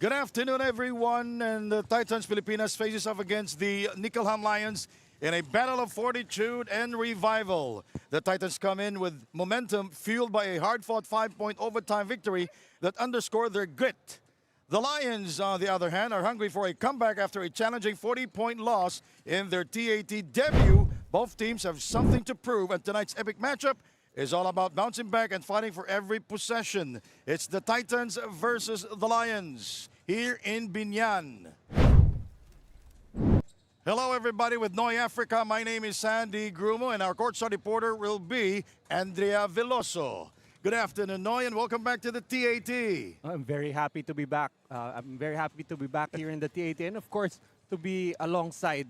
Good afternoon, everyone. And the Titans Pilipinas faces off against the Nikkelham Lions in a battle of fortitude and revival. The Titans come in with momentum fueled by a hard-fought 5-point overtime victory that underscored their grit. The Lions, on the other hand, are hungry for a comeback after a challenging 40-point loss in their TAT debut. Both teams have something to prove, and tonight's epic matchup is all about bouncing back and fighting for every possession. It's the Titans versus the Lions here in Biñan. Hello, everybody, with Noy Africa. My name is Sandy Grumo, and our courtside reporter will be Andrea Veloso. Good afternoon, Noy, and welcome back to the TAT. I'm very happy to be back. I'm very happy to be back here in the TAT, and of course, to be alongside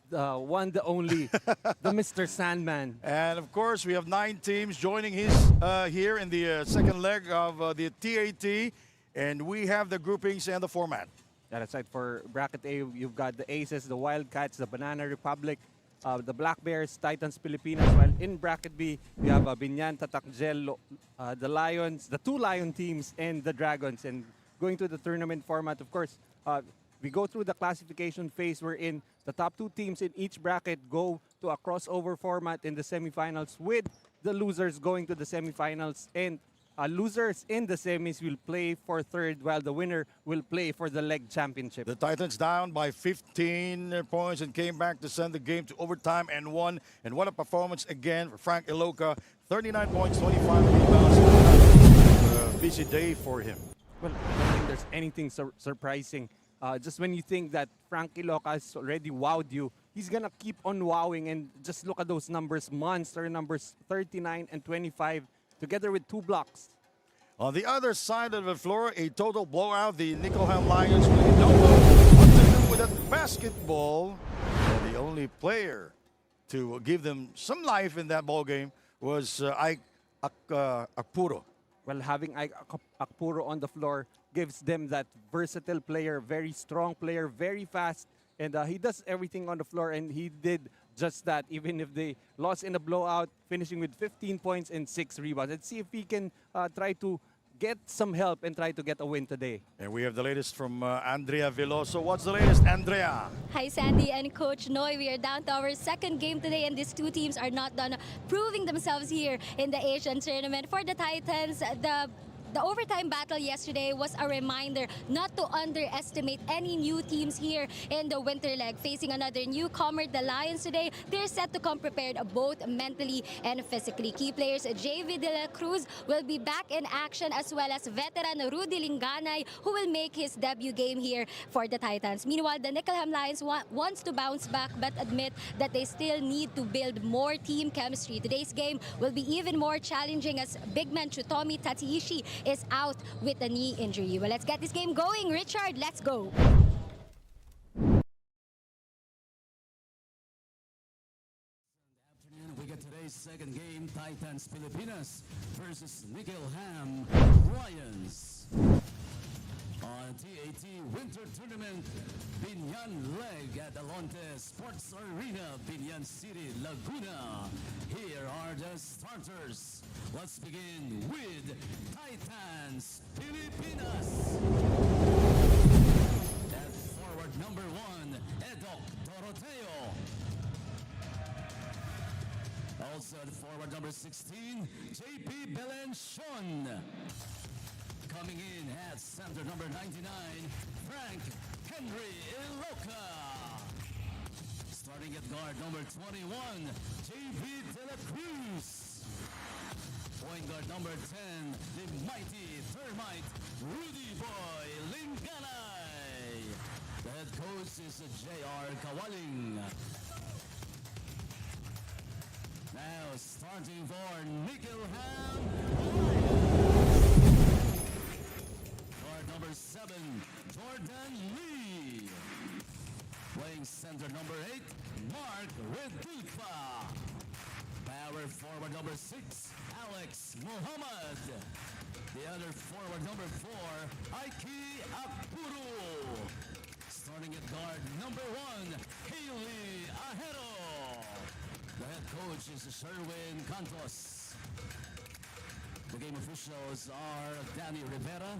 the one, the only, the Mr. Sandman. And of course, we have 9 teams joining here in the second leg of the TAT, and we have the groupings and the format. That aside, for bracket A, you've got the Aces, the Wildcats, the Banana Republic, the Black Bears, Titans Pilipinas. While in bracket B, you have Biñan, Tatakgel, the Lions, the 2 Lion teams, and the Dragons. And going to the tournament format, of course, we go through the classification phase wherein the top 2 teams in each bracket go to a crossover format in the semifinals, with the losers going to the semifinals, and losers in the semis will play for third, while the winner will play for the leg championship. The Titans down by 15 points and came back to send the game to overtime and won. And what a performance again for Frank Iloca. 39 points, 25 rebounds. Busy day for him. Well, I don't think there's anything surprising. Just when you think that Frank Iloca has already wowed you, he's going to keep on wowing. And just look at those numbers, monster numbers, 39 and 25, together with 2 blocks. On the other side of the floor, a total blowout. The Nikkelham Lions really don't know what to do with that basketball. And the only player to give them some life in that ball game was Ike Akpuro. Well, having Ike Akpuro on the floor gives them that versatile player, very strong player, very fast. And he does everything on the floor, and he did just that, even if they lost in a blowout, finishing with 15 points and 6 rebounds. Let's see if we can try to get some help and try to get a win today. And we have the latest from Andrea Veloso. What's the latest, Andrea? Hi, Sandy and Coach Noy. We are down to our second game today, and these 2 teams are not done proving themselves here in the Asian tournament. For the Titans, the overtime battle yesterday was a reminder not to underestimate any new teams here in the winter leg. Facing another newcomer, the Lions today, they're set to come prepared both mentally and physically. Key players JV De La Cruz will be back in action, as well as veteran Rudy Linganay, who will make his debut game here for the Titans. Meanwhile, the Nikkelham Lions wants to bounce back, but admit that they still need to build more team chemistry. Today's game will be even more challenging, as big man Chutomi Tatiishi is out with a knee injury. Well, let's get this game going. Richard, let's go. We get today's second game, Titans Pilipinas versus Nikkelham Lions. On TAT Winter Tournament, Biñan leg at Alonte Sports Arena, Biñan City, Laguna. Here are the starters. Let's begin with Titans Pilipinas. At forward number 1, Edok Doroteo. Also at forward number 16, JP Belenchon. Coming in at center number 99, Frank Henry Iloca. Starting at guard number 21, JV De La Cruz. Point guard number 10, the mighty Thermite Rudy Boy Linganay. The head coach is J.R. Kawaling. Now starting for Nikkelham Guard number 7, Jordan Lee. Playing center number 8, Mark Redulfa. Power forward number 6, Alex Muhammad. The other forward number 4, Ike Akpuro. Starting at guard number 1, Haley Ahero. The head coach is Sherwin Cantos. The game officials are Danny Rivera,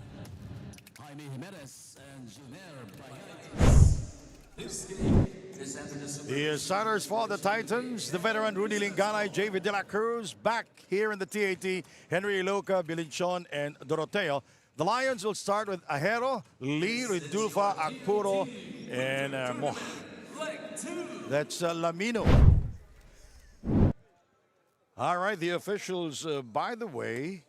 Jaime Jimenez and Juner Bayas. This game is entered as The starters for the Titans, the veteran Rudy Linganay, JV De La Cruz, back here in the TAT, Henry Iloca, Bilinchon, and Doroteo. The Lions will start with Ajero, Lee, Ridulfa, Akpuro, and that's Lamino. All right, the officials, by the way,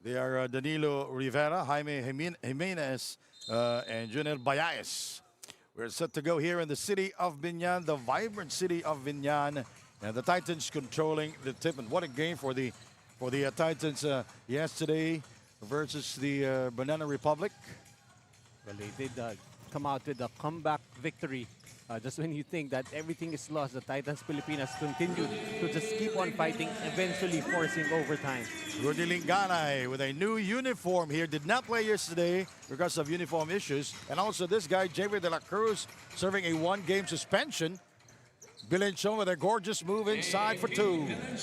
they are Danilo Rivera, Jaime Jimenez, and Junior Bayaes. We're set to go here in the city of Biñan, the vibrant city of Biñan, and the Titans controlling the tip. And what a game for the Titans yesterday versus the Banana Republic. Well, they did come out with a comeback victory. Just when you think that everything is lost, the Titans Pilipinas continued to just keep on fighting, eventually forcing overtime. Rudy Linganay with a new uniform here. Did not play yesterday because of uniform issues. And also this guy, JV De La Cruz, serving a one-game suspension. Bilinchon with a gorgeous move inside for two. And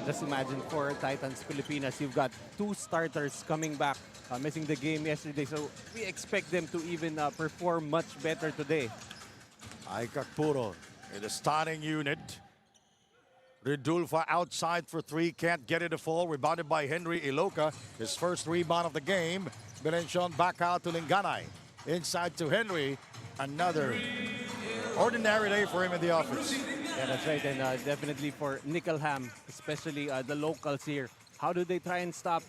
just imagine for Titans Pilipinas, you've got two starters coming back, missing the game yesterday. So we expect them to even perform much better today. Akpuro in the starting unit. Ridulfa outside for three, can't get it to fall. Rebounded by Henry Iloca, his first rebound of the game. Bilinchon back out to Linganay. Inside to Henry. Another ordinary day for him in the office. Yeah, that's right. And definitely for Nikkelham, especially the locals here. How do they try and stop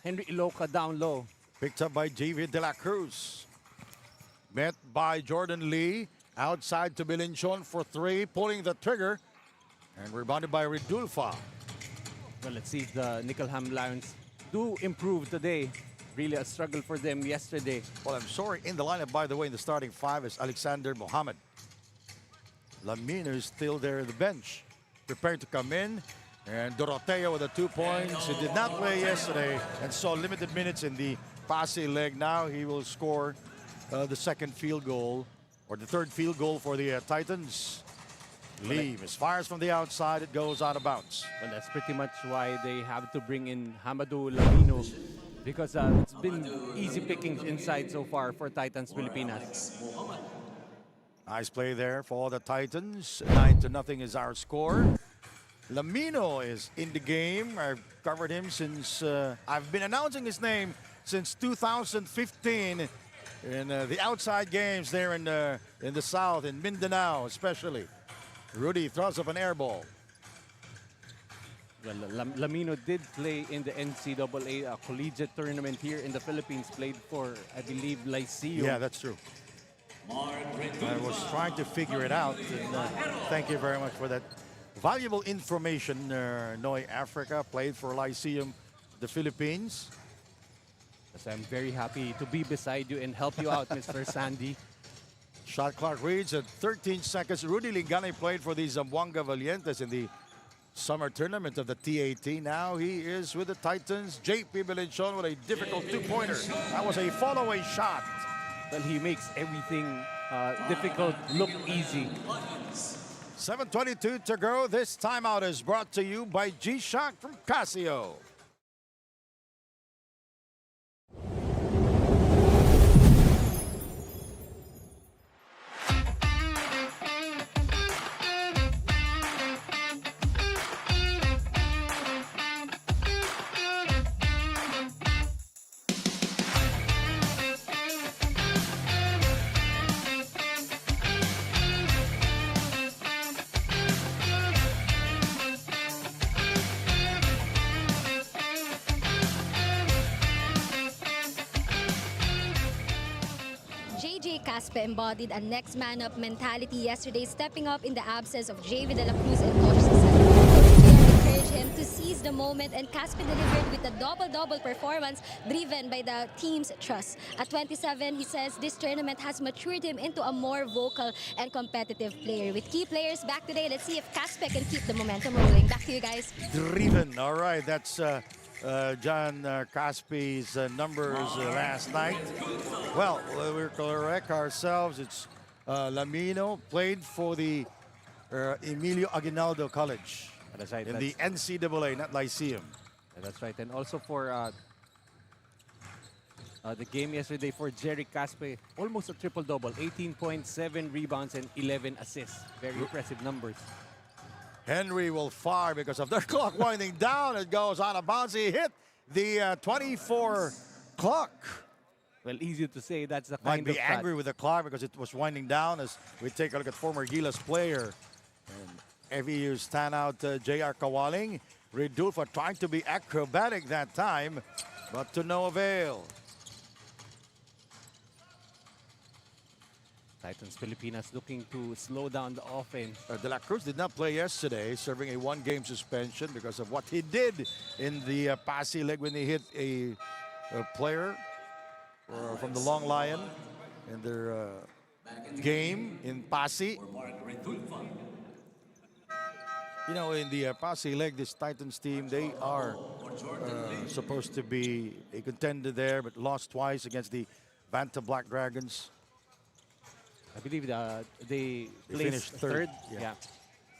Henry Iloca down low? Picked up by JV De La Cruz. Met by Jordan Lee. Outside to Bilinchon for three, pulling the trigger. And rebounded by Ridulfa. Well, let's see if the Nikkelham Lions do improve today. Really a struggle for them yesterday. Well, I'm sorry, in the lineup, by the way, in the starting five is Alexander Mohammed. Lamino is still there at the bench, preparing to come in. And Doroteo with the 2 points. He did not play yesterday and saw limited minutes in the Pasay leg. Now he will score the second field goal, or the third field goal for the Titans. Lee misfires from the outside. It goes out of bounds. Well, that's pretty much why they have to bring in Hamadou Lamino, because it's been easy pickings inside so far for Titans Pilipinas. Nice play there for the Titans. 9-0 is our score. Lamino is in the game. I've covered him since I've been announcing his name since 2015 in the outside games there in the south, in Mindanao especially. Rudy throws up an air ball. Well, Lamino did play in the NCAA collegiate tournament here in the Philippines. Played for, I believe, Lyceum. Yeah, that's true. I was trying to figure it out. And, thank you very much for that valuable information. Noy Africa played for Lyceum, the Philippines. So I'm very happy to be beside you and help you out, Mr. Sandy. Shot clock reads at 13 seconds. Rudy Linganay played for the Zamboanga Valientes in the summer tournament of the TAT. Now he is with the Titans. JP Bilinchon with a difficult two-pointer. That was a follow-away shot. Well, he makes everything difficult look easy. 7:22 to go. This timeout is brought to you by G-Shock from Casio. Caspe embodied a next man up mentality yesterday, stepping up in the absence of JV De La Cruz and Coach Cesar. Encouraged him to seize the moment, and Caspe delivered with a double-double performance driven by the team's trust. At 27, he says this tournament has matured him into a more vocal and competitive player. With key players back today, let's see if Caspe can keep the momentum rolling. Back to you guys. Driven. All right, that's John Caspe's numbers last night. Well, we're correct ourselves. It's Lamino played for the Emilio Aguinaldo College. That's right. In the NCAA, not Lyceum. That's right. And also for the game yesterday for Jerry Caspe. Almost a triple-double, 18.7 rebounds and 11 assists. Very impressive numbers. Henry will fire because of their clock winding down. It goes out of bounds. He hit the 24 clock. Well, easy to say that's the Might kind be of shot. angry with the clock because it was winding down as we take a look at former Gilas player. And FEU standout J.R. Kawaling. Redulfa trying to be acrobatic that time, but to no avail. Titans Pilipinas looking to slow down the offense. De La Cruz did not play yesterday, serving a one-game suspension because of what he did in the Passi leg when he hit a player from the Long Lion in their game in Passi. You know, in the Passi leg, this Titans team, they are supposed to be a contender there, but lost twice against the Vanta Black Dragons. I believe they finished placed third. third. Yeah. Yeah.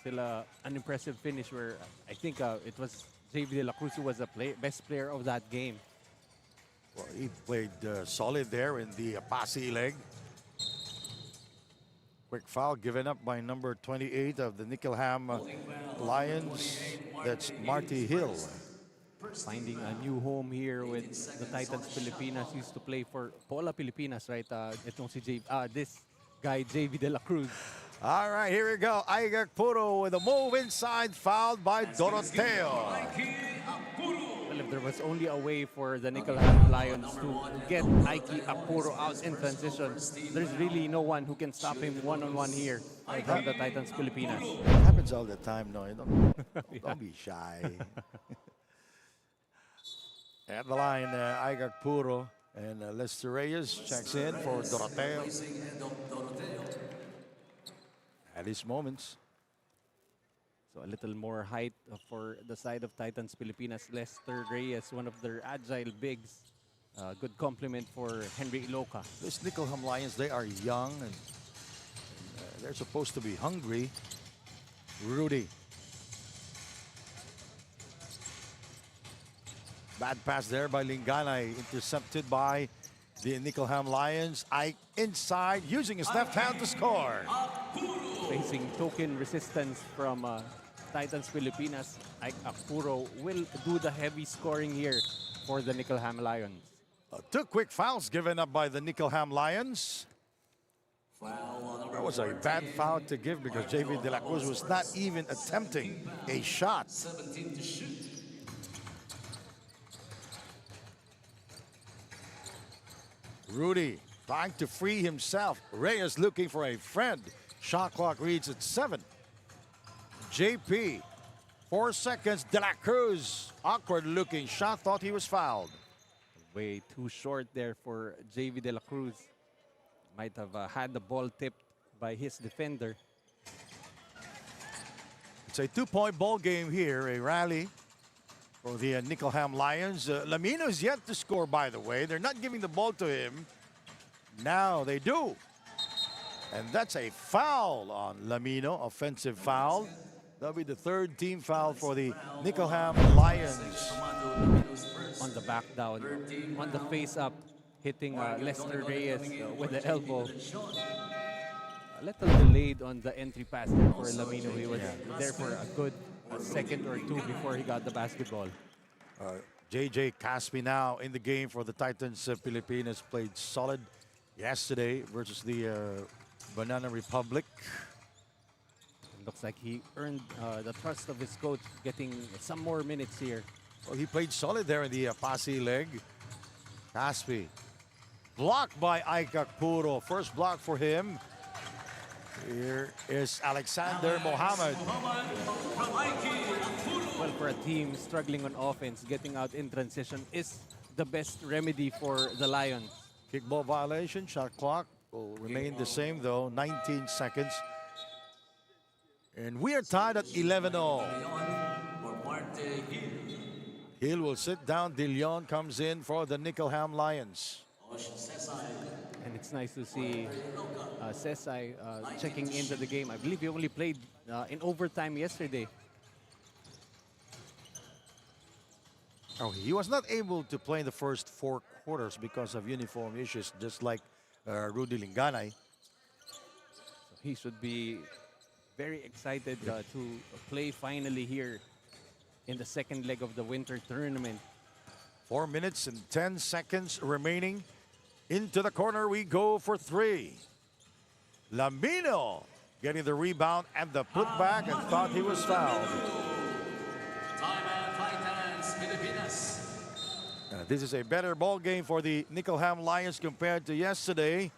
Still an impressive finish where I think it was JV De La Cruz who was the best player of that game. Well, he played solid there in the Passi leg. Quick foul given up by number 28 of the Nikkelham Lions. That's Marty Hill. Finding a new home here with the Titans Pilipinas. Used to play for Paula Pilipinas, right? This guy, JV De La Cruz. All right, here we go. Aigak Puro with a move inside, fouled by Doroteo. Well, if there was only a way for the Nikkelham Lions to get Aiki Apuro out in transition, there's really no one who can stop him one-on-one here from the Titans Pilipinas. It happens all the time, no? Don't be shy. At the line, Aigak Puro and Lester Reyes checks in for Doroteo. At these moments. So a little more height for the side of Titans Pilipinas. Lester Reyes, one of their agile bigs. Good compliment for Henry Iloca. This Nikkelham Lions, they are young and they're supposed to be hungry. Rudy. Bad pass there by Linganay, intercepted by the Nikkelham Lions. Ike inside, using his left hand to score. Facing token resistance from Titans Pilipinas, Ike Apuro will do the heavy scoring here for the Nikkelham Lions. Two quick fouls given up by the Nikkelham Lions. That was a bad foul to give because JV De La Cruz was not even attempting a shot. Rudy trying to free himself. Reyes looking for a friend. Shot clock reads at 7. JP, 4 seconds. De La Cruz, awkward looking shot, thought he was fouled. Way too short there for JV De La Cruz. Might have had the ball tipped by his defender. It's a 2-point ball game here, a rally for the Nikkelham Lions. Lamino is yet to score, by the way. They're not giving the ball to him. Now they do. And that's a foul on Lamino, offensive foul. That'll be the third team foul for the Nikkelham Lions. On the back down, on the face up, hitting Lester Reyes with the elbow. A little delayed on the entry pass there for Lamino. He was there for a good second or two before he got the basketball. JJ Caspi now in the game for the Titans. Pilipinas played solid yesterday versus the Banana Republic. Looks like he earned the trust of his coach, getting some more minutes here. Well, he played solid there in the Passi leg. Caspi blocked by Aigak Puro. First block for him. Here is Alexander Mohammed. Well, for a team struggling on offense, getting out in transition is the best remedy for the Lions. Kickball violation. Shot clock will remain the same though. 19 seconds. And we are tied at 11-0. Hill will sit down. De Leon comes in for the Nikkelham Lions. And it's nice to see Sesay checking into the game. I believe he only played in overtime yesterday. Oh, he was not able to play in the first 4 quarters because of uniform issues, just like Rudy Linganay. He should be very excited to play finally here in the second leg of the winter tournament. 4 minutes and 10 seconds remaining. Into the corner we go for three. Lamino getting the rebound and the putback and thought he was fouled. Timeout Titans, Pilipinas. This is a better ball game for the Nikkelham Lions compared to yesterday.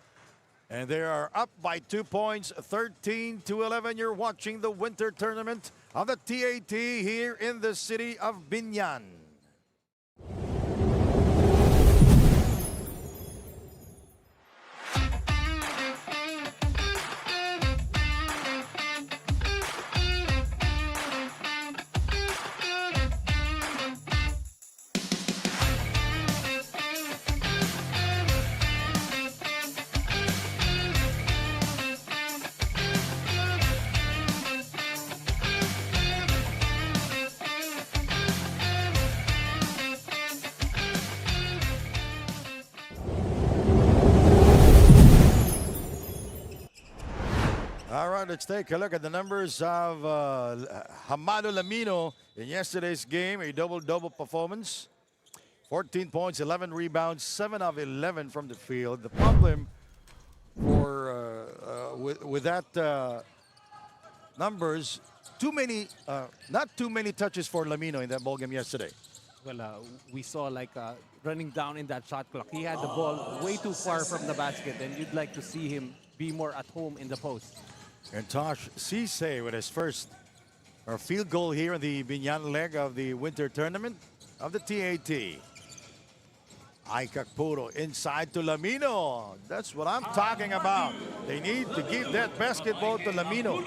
And they are up by 2 points, 13-11. You're watching the winter tournament of the TAT here in the city of Biñan. All right, let's take a look at the numbers of Hamado Lamino in yesterday's game. A double-double performance. 14 points, 11 rebounds, 7 of 11 from the field. The problem for with that numbers, not too many touches for Lamino in that ball game yesterday. Well, we saw like running down in that shot clock. He had the ball way too far from the basket, and you'd like to see him be more at home in the post. And Tosh Cisse with his first field goal here in the Biñan leg of the winter tournament of the TAT. Aikakpuro inside to Lamino. That's what I'm talking about. They need to give that basketball to Lamino.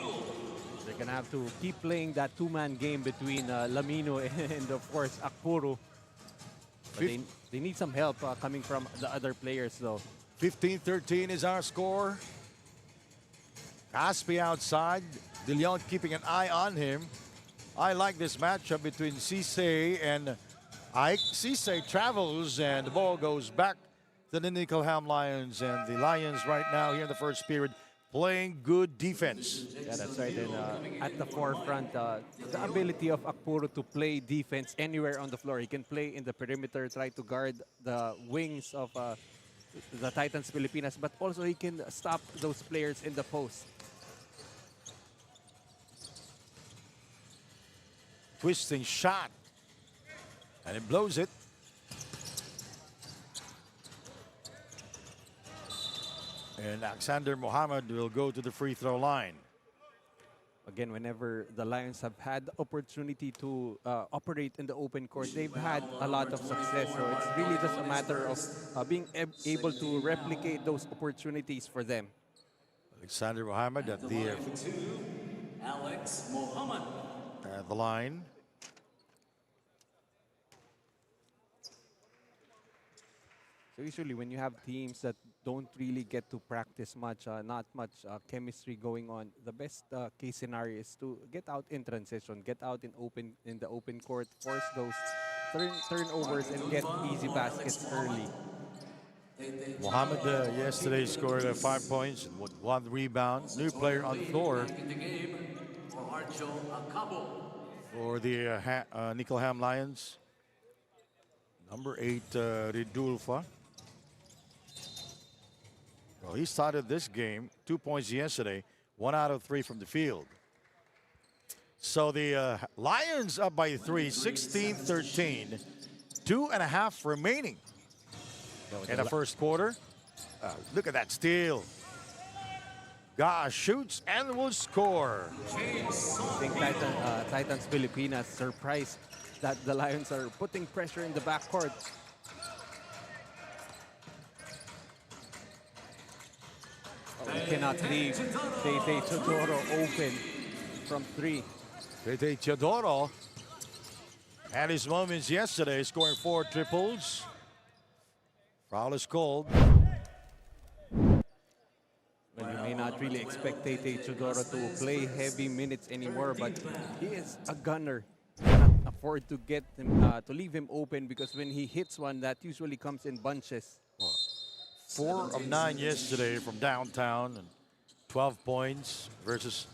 They're going to have to keep playing that two-man game between Lamino and, of course, Akpuro. But they need some help coming from the other players, though. 15-13 is our score. Caspi outside. De Leon keeping an eye on him. I like this matchup between Cisse and Ike. Cisse travels and the ball goes back to the Nikkelham Lions. And the Lions right now here in the first period playing good defense. Yeah, that's right. And at the forefront, the ability of Akpuro to play defense anywhere on the floor. He can play in the perimeter, try to guard the wings of the Titans Pilipinas, but also he can stop those players in the post. Twisting shot. And it blows it. And Alexander Mohammed will go to the free throw line. Again, whenever the Lions have had the opportunity to operate in the open court, they've had a lot of success. So it's really just a matter of being able to replicate those opportunities for them. Alexander Mohammed at Alex Mohammed. the line. So usually when you have teams that don't really get to practice much, not much chemistry going on, the best case scenario is to get out in transition, get out in the open court, force those turnovers and get easy baskets early. Mohammed yesterday scored 5 points and 1 rebound. New player on the floor for the Nikkelham Lions. Number 8, Ridulfa. Well, he started this game, 2 points yesterday, 1 out of 3 from the field. So the Lions up by 3, 16-13, 2.5 remaining in the first quarter. Look at that steal. Gosh, shoots and will score. I think Titans Pilipinas surprised that the Lions are putting pressure in the backcourt. We cannot leave Tete Teodoro open from 3. Tete Teodoro had his moments yesterday, scoring 4 triples. Foul is called. Well, you may not really expect Tete Teodoro to play heavy minutes anymore, but he is a gunner. You cannot afford to get him to leave him open, because when he hits one, that usually comes in bunches. 4 of 9 yesterday from downtown and 12 points versus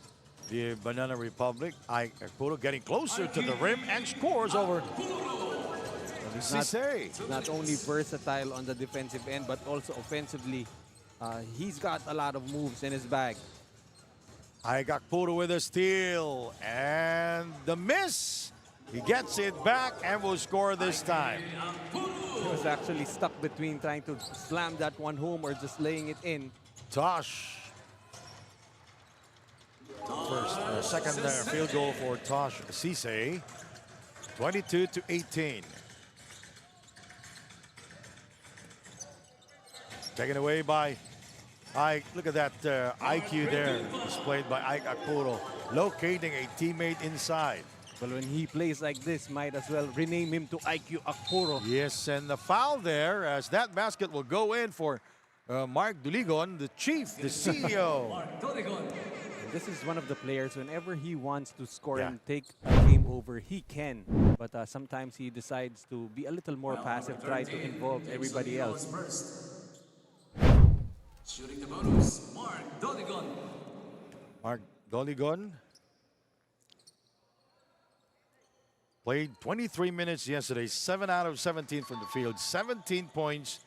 the Banana Republic. Arturo getting closer to the rim and scores over Cisse. Not only versatile on the defensive end, but also offensively. He's got a lot of moves in his bag. Arturo with a steal and the miss. He gets it back and will score this time. He was actually stuck between trying to slam that one home or just laying it in. Tosh. Second field goal for Tosh Cisse. 22-18. Taken away by Ike. Look at that IQ there displayed by Arturo, locating a teammate inside. Well, when he plays like this, might as well rename him to IQ Arturo. Yes, and the foul there, as that basket will go in for Mark Duligon, the chief, the CEO. And this is one of the players, whenever he wants to score Yeah. and take a game over, he can. But sometimes he decides to be a little more passive, try to involve everybody else. Shooting the bonus, Mark Doligon. Mark Duligon played 23 minutes yesterday, 7 out of 17 from the field, 17 points,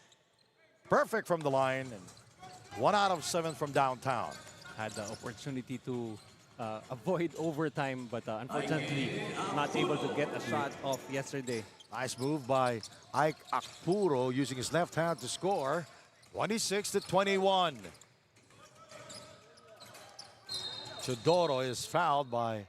perfect from the line, and 1 out of 7 from downtown. Had the opportunity to avoid overtime, but unfortunately not able to get a shot off yesterday. Nice move by Ike Arturo using his left hand to score. 26-21. Chodoro is fouled by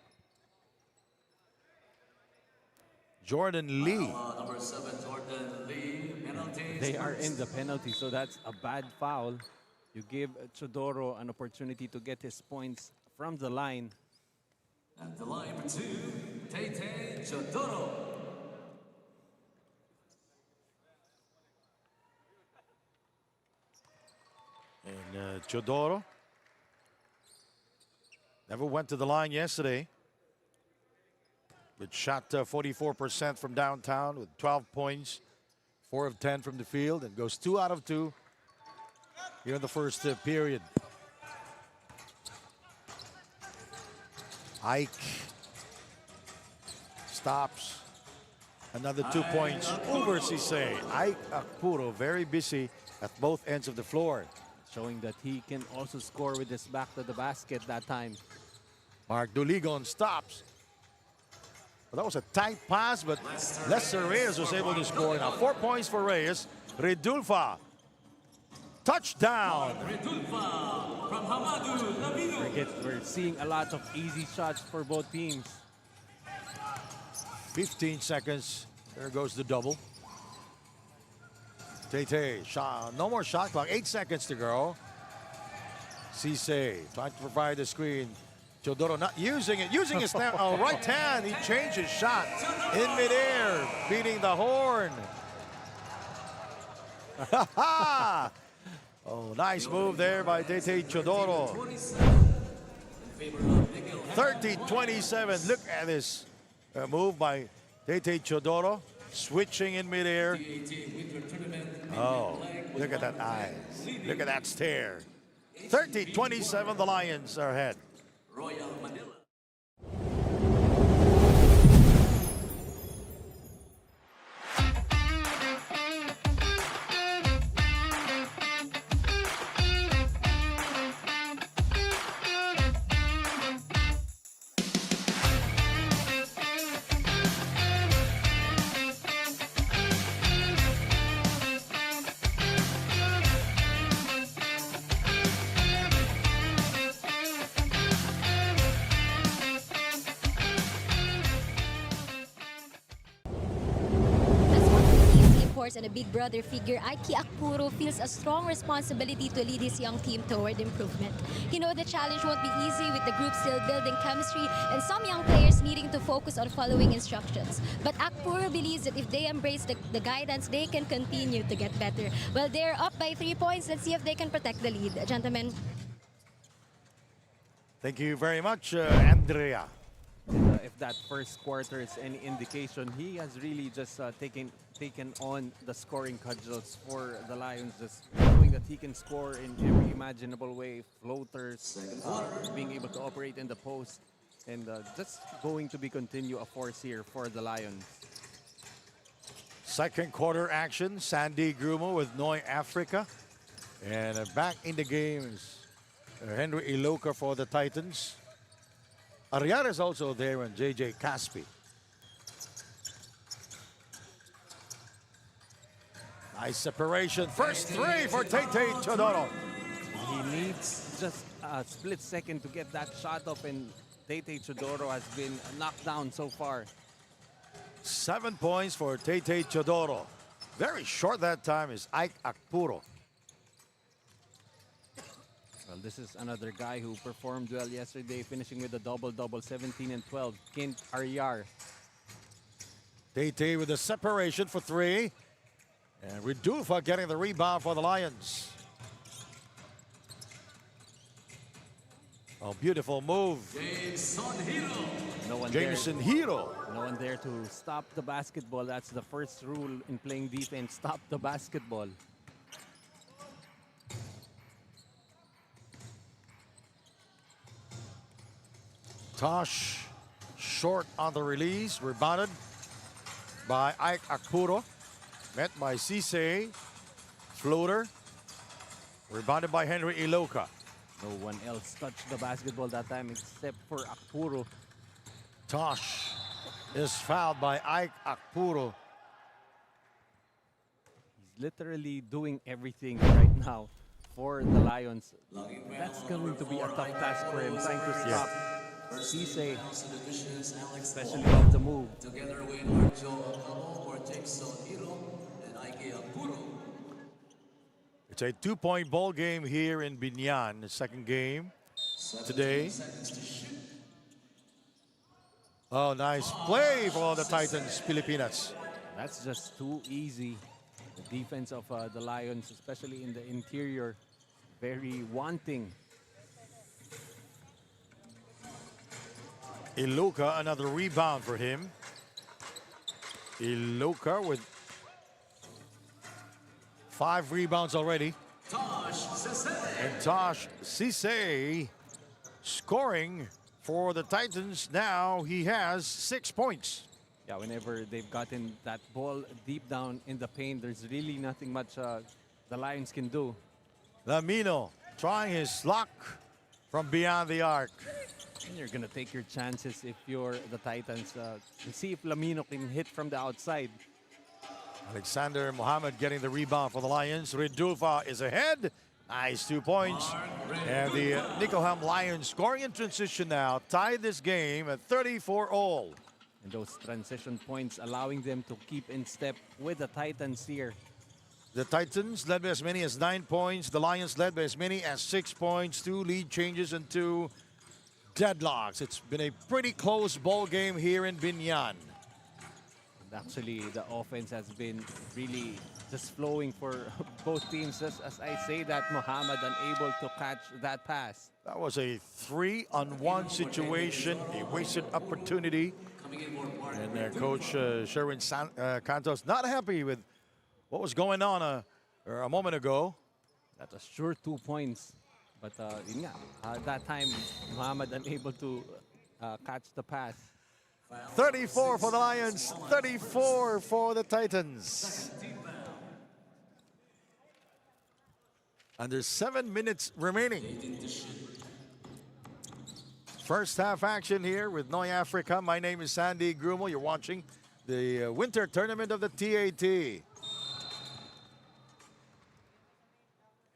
Jordan Lee. Number 7, Jordan Lee. Penalty. They are in the penalty, so that's a bad foul. You give Chodoro an opportunity to get his points from the line. At the line for 2, Tate Chodoro. And Chodoro never went to the line yesterday, but shot 44% from downtown with 12 points, 4 of 10 from the field, and goes 2 out of 2 here in the first period. Ike stops. Another 2 points over Cisse. Ike Arturo very busy at both ends of the floor. Showing that he can also score with his back to the basket that time. Mark Duligon stops. Well, that was a tight pass, but Lester Reyes was able to score. Now 4 points for Reyes. Redulfa. Touchdown. Redulfa from Hamadu Lamino. We're seeing a lot of easy shots for both teams. 15 seconds. There goes the double. Tate, no more shot clock. 8 seconds to go. Cisse trying to provide the screen. Chodoro not using it. Using his right hand. He changed his shot in midair, beating the horn. Oh, nice move there by Tate Chodoro. 30-27. Look at this move by Tate Chodoro. Switching in midair. Oh, look at that eyes. Look at that stare. 30-27, the Lions are ahead. Royal Manila. And a big brother figure, Ike Arturo feels a strong responsibility to lead his young team toward improvement. He knows the challenge won't be easy with the group still building chemistry and some young players needing to focus on following instructions. But Arturo believes that if they embrace the guidance, they can continue to get better. Well, they're up by 3 points. Let's see if they can protect the lead. Gentlemen. Thank you very much, Andrea. If that first quarter is any indication, he has really just taken on the scoring cudgels for the Lions, just showing that he can score in every imaginable way, floaters, being able to operate in the post, and just going to be continue a force here for the Lions. Second quarter action, Sandy Grumo with Noy Africa. And back in the game is Henry Iloka for the Titans. Ariara is also there and JJ Caspi. Nice separation. First three for Tate Chodoro. He needs just a split second to get that shot off, and Tate Chodoro has been knocked down so far. 7 points for Tate Chodoro. Very short that time is Ike Akpuro. Well, this is another guy who performed well yesterday, finishing with a double-double, 17 and 12. Kent Aryar. Tate with the separation for three. And Redufa getting the rebound for the Lions. Oh, beautiful move. No one Jameson Hero. No one there to stop the basketball. That's the first rule in playing defense. Stop the basketball. Tosh short on the release. Rebounded by Ike Akpuro. Met by Cisse. Floater. Rebounded by Henry Iloka. No one else touched the basketball that time except for Akpuro. Tosh is fouled by Ike Akpuro. He's literally doing everything right now for the Lions. That's going to be a tough task for him, trying to stop Cisse, especially off the move. Together with Arjo Akamo for Jameson Hiro and Ike Akpuro. It's a 2-point ball game here in Biñan, the second game today. Oh, nice play for the Titans, Pilipinas. That's just too easy. The defense of the Lions, especially in the interior, very wanting. Iloka, another rebound for him. Iloka with 5 rebounds already. And Tosh Cisse scoring for the Titans. Now he has 6 points. Yeah, whenever they've gotten that ball deep down in the paint, there's really nothing much the Lions can do. Lamino trying his luck from beyond the arc. And you're going to take your chances if you're the Titans and see if Lamino can hit from the outside. Alexander Mohammed getting the rebound for the Lions. Redulfa is ahead. Nice 2 points. And the Nikkelham Lions scoring in transition now. Tied this game at 34 all. And those transition points allowing them to keep in step with the Titans here. The Titans led by as many as 9 points. The Lions led by as many as 6 points. 2 lead changes and 2 deadlocks. It's been a pretty close ball game here in Biñan. Actually, the offense has been really just flowing for both teams. Just as I say that, Mohammed unable to catch that pass. That was a 3-on-1 situation, a wasted opportunity. And their coach, Sherwin Cantos, not happy with what was going on a moment ago. That was sure 2 points. But that time, Mohammed unable to catch the pass. 34 for the Lions, 34 for the Titans. Under 7 minutes remaining. First half action here with Noy Africa. My name is Sandy Grumo. You're watching the winter tournament of the TAT.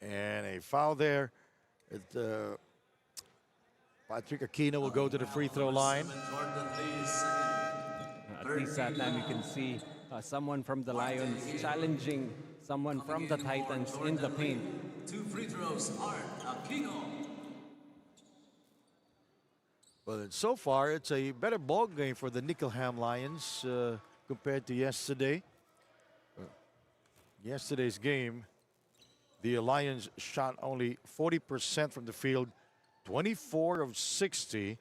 And a foul there. Patrick Aquino will go to the free throw line. At least that time you can see someone from the Lions challenging someone from the Titans in the paint. 2 free throws are Aquino. Well, so far, it's a better ball game for the Nikkelham Lions compared to yesterday. Yesterday's game, the Lions shot only 40% from the field, 24 of 60.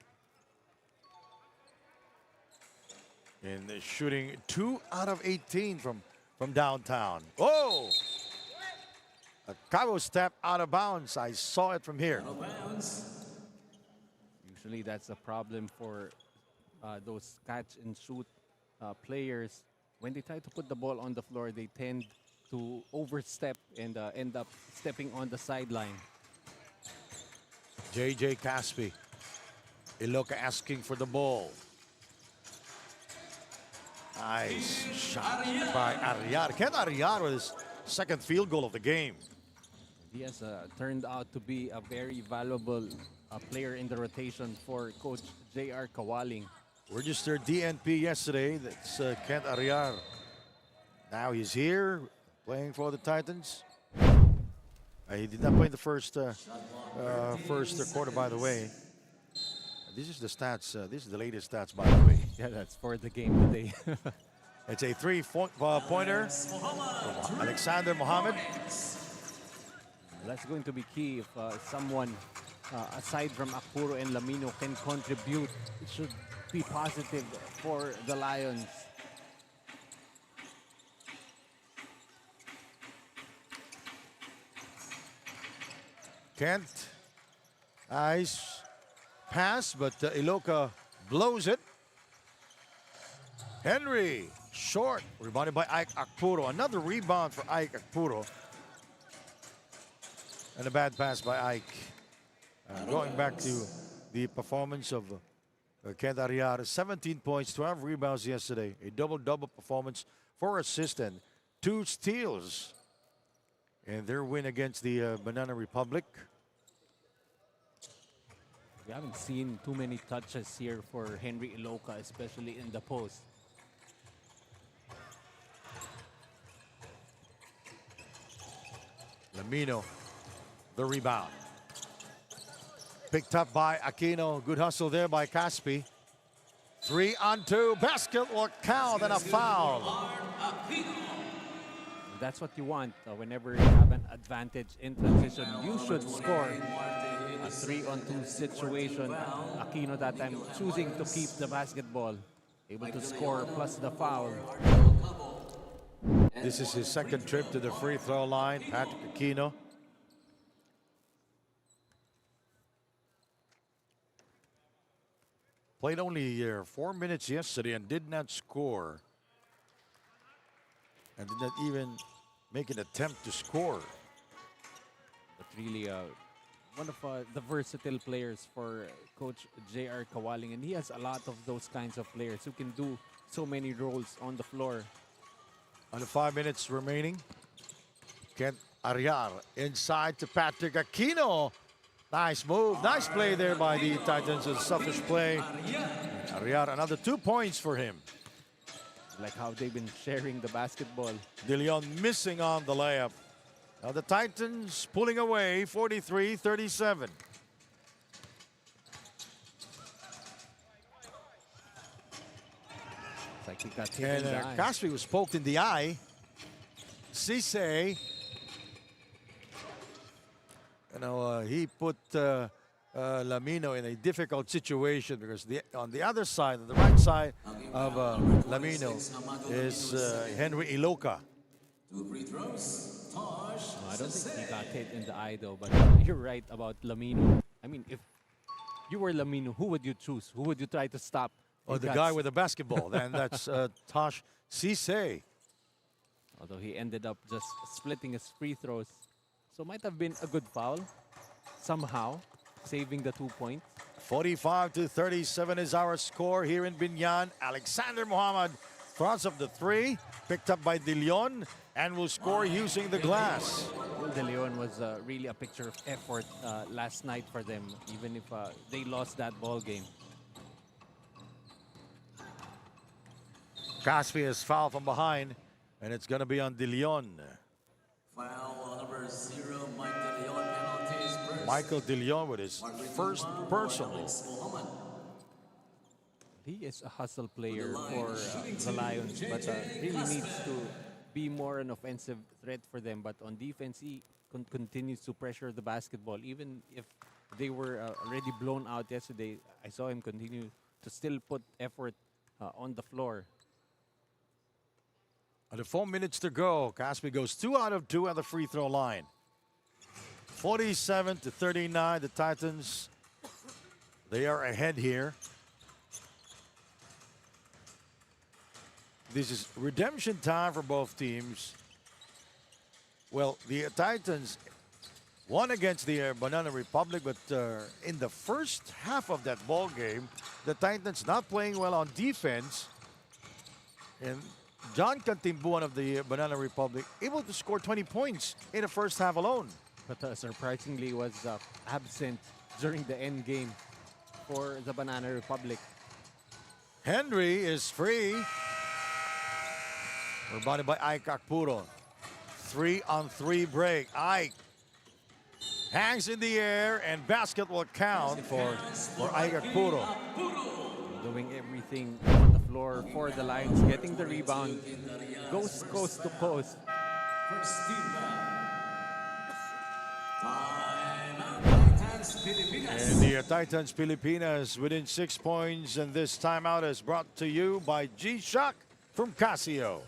in shooting 2 out of 18 from downtown. Oh! A Cabo step out of bounds. I saw it from here. Usually that's a problem for those catch and shoot players. When they try to put the ball on the floor, they tend to overstep and end up stepping on the sideline. JJ Caspi. Iloca asking for the ball. Nice shot by Arriar. Ken Arriar with his second field goal of the game. He has turned out to be a very valuable player in the rotation for Coach J.R. Kawaling. Registered DNP yesterday. That's Kent Arriar. Now he's here playing for the Titans. He did not play in the first quarter, by the way. This is the stats. This is the latest stats, by the way. Yeah, that's for the game today. It's a three-pointer from Alexander Mohammed. That's going to be key if someone aside from Akpuro and Lamino can contribute. It should be positive for the Lions. Kent, nice pass, but Iloca blows it. Henry, short, rebounded by Ike Akpuro. Another rebound for Ike Akpuro. And a bad pass by Ike. Going back to the performance of Kent Arriar, 17 points, 12 rebounds yesterday. A double-double performance, 4 assists and 2 steals. And their win against the Banana Republic. We haven't seen too many touches here for Henry Iloca, especially in the post. Lamino, the rebound. Picked up by Aquino. Good hustle there by Caspi. 3-on-2. Basket will count and a foul. That's what you want whenever you have an advantage in transition. You should score. A 3-on-2 situation. Aquino that time choosing to keep the basketball. Able to score plus the foul. This is his second trip to the free throw line. Patrick Aquino. Played only 4 minutes yesterday and did not score. And did not even make an attempt to score. But really one of the versatile players for Coach J.R. Kawaling. And he has a lot of those kinds of players who can do so many roles on the floor. Under 5 minutes remaining. Kent Arriar inside to Patrick Aquino. Nice move. Nice play there by the Titans. A selfish play. Arriar, another 2 points for him. Like how they've been sharing the basketball. De Leon missing on the layup. Now the Titans pulling away 43-37. It's like he got hit And in the eye. Caspi was poked in the eye. Cisse, he put Lamino in a difficult situation because on the other side, on the right side of Lamino is Henry Iloca. Two free throws. Tosh. No, I don't think he got hit in the eye though, but you're right about Lamino. I mean, if you were Lamino, who would you choose? Who would you try to stop? Or He the got guy with the basketball, and that's Tosh Cisse. Although he ended up just splitting his free throws. So might have been a good foul. Somehow, saving the 2 points. 45-37 is our score here in Biñan. Alexander Mohammed throws up the 3, picked up by De Leon, and will score using the glass. De Leon was really a picture of effort last night for them, even if they lost that ball game. Caspi is fouled from behind, and it's going to be on De Leon. Foul number 0, Mike De Leon. Penalties first. Michael De Leon with his first personal. He is a hustle player for the Lions, but really needs to be more an offensive threat for them. But on defense, he continues to pressure the basketball. Even if they were already blown out yesterday, I saw him continue to still put effort on the floor. Under 4 minutes to go, Caspi goes 2 out of 2 at the free throw line. 47-39, the Titans, they are ahead here. This is redemption time for both teams. Well, the Titans won against the Banana Republic, but in the first half of that ball game, the Titans not playing well on defense. And John Cantimbuan of the Banana Republic able to score 20 points in the first half alone. But surprisingly was absent during the end game for the Banana Republic. Henry is free. Rebounded by Ike Akpuro. 3-on-3 break. Ike hangs in the air and basket will count for Ike Akpuro. Doing everything on the floor for the Lions, getting the rebound, goes coast to coast. And the Titans Pilipinas within 6 points, and this timeout is brought to you by G-Shock from Casio.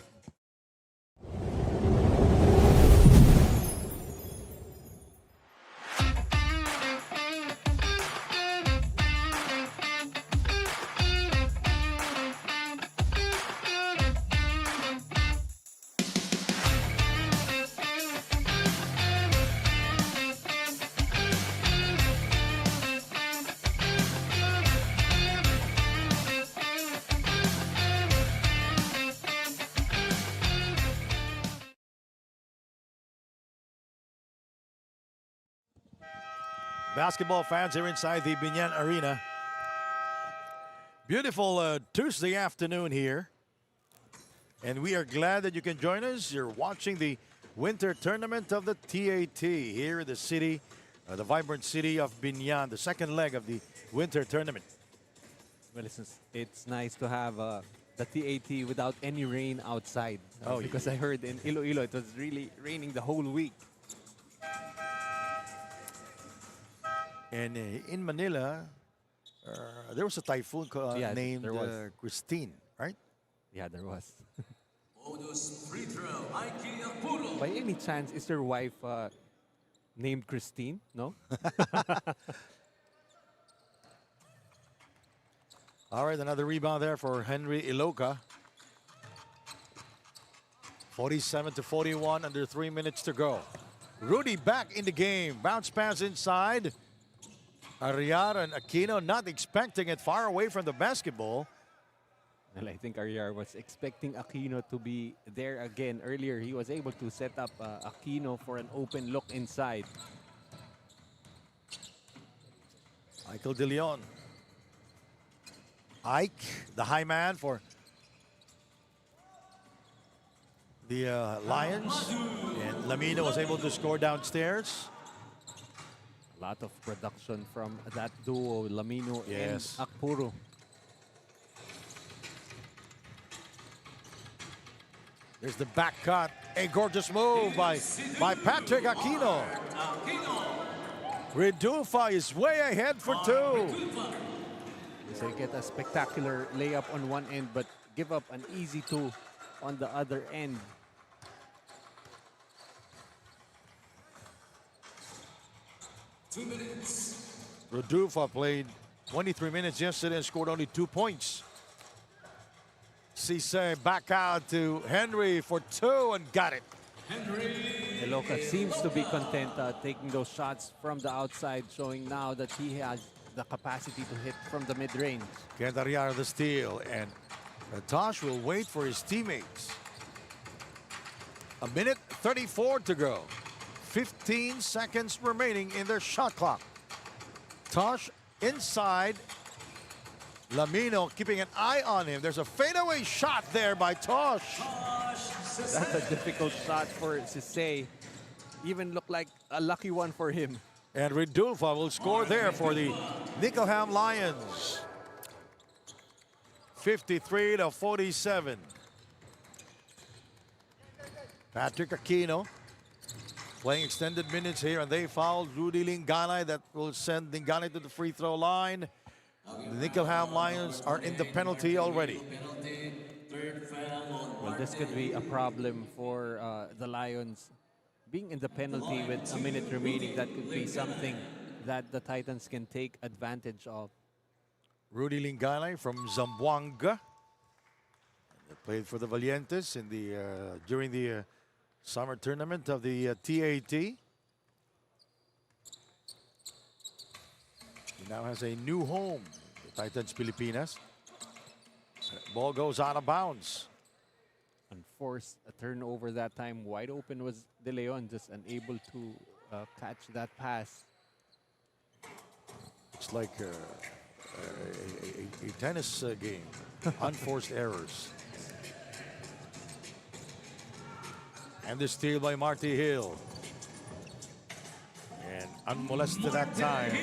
Basketball fans here inside the Biñan Arena. Beautiful Tuesday afternoon here. And we are glad that you can join us. You're watching the winter tournament of the TAT here in the city, the vibrant city of Biñan, the second leg of the winter tournament. Well, it's nice to have the TAT without any rain outside. Because I heard in Iloilo it was really raining the whole week. And in Manila, there was a typhoon named Christine, right? Yeah, there was. By any chance, is your wife named Christine? No? All right, another rebound there for Henry Iloca. 47-41, under 3 minutes to go. Rudy back in the game. Bounce pass inside. Ariar and Aquino not expecting it, far away from the basketball. Well, I think Ariar was expecting Aquino to be there again. Earlier, he was able to set up Aquino for an open look inside. Michael De Leon. Ike, the high man for the Lions. And Lamino was able to score downstairs. A lot of production from that duo, Lamino and Akpuro. There's the back cut. A gorgeous move by Patrick Aquino. Redufa is way ahead for 2. So they get a spectacular layup on one end, but give up an easy 2 on the other end. Redufa played 23 minutes yesterday and scored only 2 points. Cisse back out to Henry for 2 and got it. Iloca seems to be content taking those shots from the outside, showing now that he has the capacity to hit from the mid-range. Ariar the steal, and Tosh will wait for his teammates. 1:34 to go. 15 seconds remaining in their shot clock. Tosh inside. Lamino keeping an eye on him. There's a fadeaway shot there by Tosh. That's a difficult shot for Cisse. Even looked like a lucky one for him. And Redulfa will score there for the Nikkelham Lions. 53-47. Patrick Aquino playing extended minutes here, and they fouled Rudy Linganay. That will send Linganay to the free throw line. The Nikkelham Lions are in the penalty already. Well, this could be a problem for the Lions. Being in the penalty with a minute remaining, that could be something that the Titans can take advantage of. Rudy Lingganay from Zamboanga. They played for the Valientes in the during the summer tournament of the TAT. He now has a new home, the Titans Pilipinas. Ball goes out of bounds. And forced a turnover that time. Wide open was De Leon, just unable to catch that pass. It's like a tennis game. Unforced errors. And the steal by Marty Hill. And unmolested that time.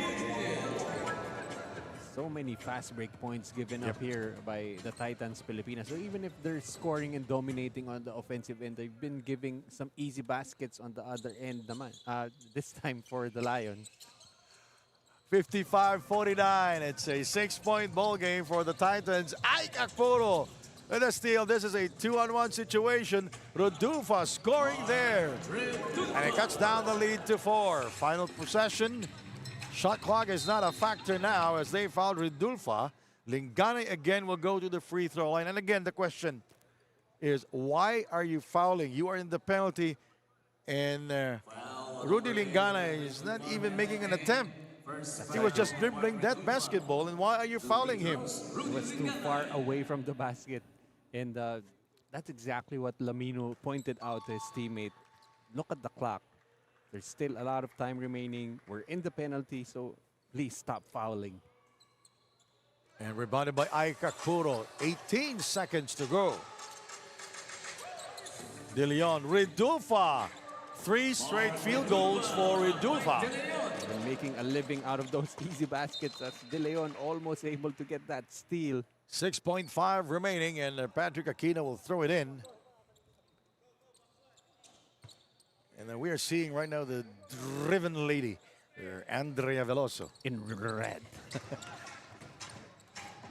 So many fast break points given up here by the Titans Pilipinas. So even if they're scoring and dominating on the offensive end, they've been giving some easy baskets on the other end naman. This time for the Lions. 55-49. It's a 6-point ball game for the Titans. Ike Akpuro with a steal. This is a 2-on-1 situation. Rodulfa scoring there. And it cuts down the lead to 4. Final possession. Shot clock is not a factor now as they fouled Rodulfa. Lingganay again will go to the free throw line. And again, the question is, why are you fouling? You are in the penalty. And Rudy Lingganay is not even making an attempt. He was just dribbling that basketball, and why are you fouling him? He was too far away from the basket. And that's exactly what Lamino pointed out to his teammate. Look at the clock. There's still a lot of time remaining. We're in the penalty, so please stop fouling. And rebounded by Ike Akpuro. 18 seconds to go. De Leon, Rodulfa. 3 straight field goals for Rodulfa. And making a living out of those easy baskets as De Leon almost able to get that steal. 6.5 remaining, and Patrick Aquino will throw it in. And then we are seeing right now the driven lady, Andrea Veloso. In red.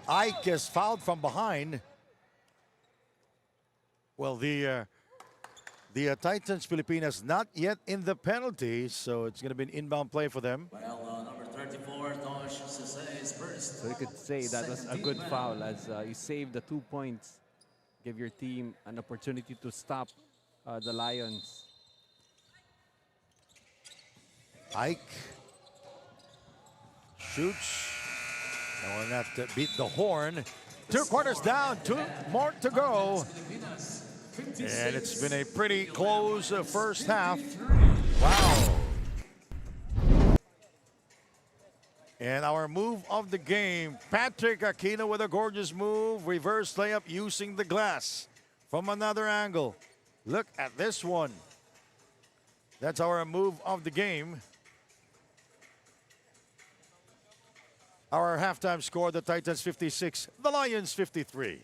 Ike is fouled from behind. Well, the Titans Pilipinas not yet in the penalty, so it's going to be an inbound play for them. Number 34, Tosh Sese is first. So you could say that was a good foul as you save the 2 points. Give your team an opportunity to stop the Lions. Ike shoots. And will not beat the horn. 2 quarters down, 2 more to go. And it's been a pretty close first half. Wow. And our move of the game, Patrick Aquino with a gorgeous move. Reverse layup using the glass from another angle. Look at this one. That's our move of the game. Our halftime score, the Titans 56, the Lions 53.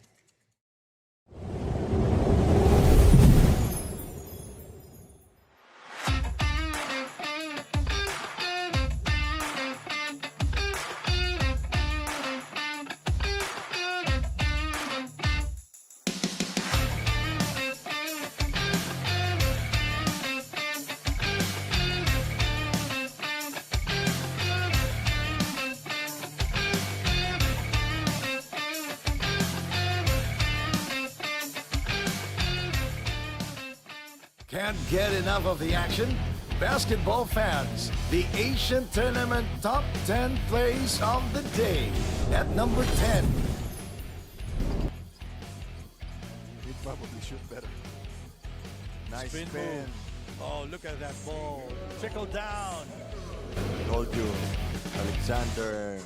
Can't get enough of the action? Basketball fans, the Asian Tournament Top 10 Plays of the Day at number 10. He'd probably shoot better. Nice spin. Oh, look at that ball. Trickle down. I told you, Alexander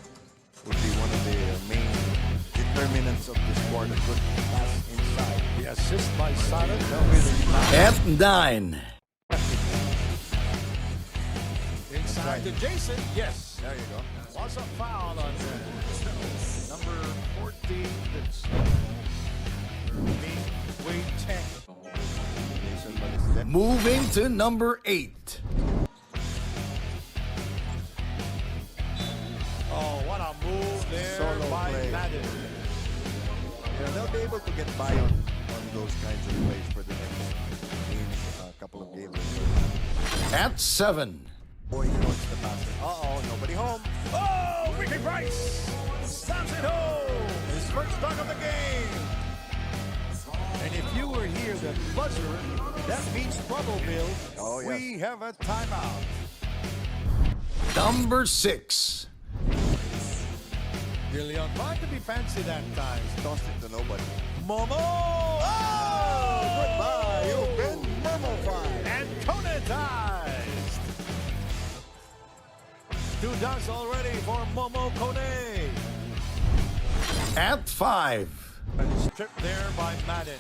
would be one of the main determinants of this sport. A good pass inside. The assist by Sada. At 9. Inside to Jason. Yes. There you go. Was a foul on number 14. That's Wade Tech. Moving to number 8. Oh, what a move there. follow by play. Madden. Yeah, they'll be able to get by on those kinds of plays for the next games, couple of games. At 7. Boy, he wants the passer. Uh-oh, nobody home. Oh, Ricky Price slams it home. His first dunk of the game. And if you were here, the buzzer, that means trouble, Bill. Oh, yes. We have a timeout. Number 6. Biñan trying to be fancy that time. Tossed it to nobody. Momo! Oh, goodbye. You've been momo-fied. And conetized. 2 dunks already for Momo Kone. At 5. And stripped there by Madden.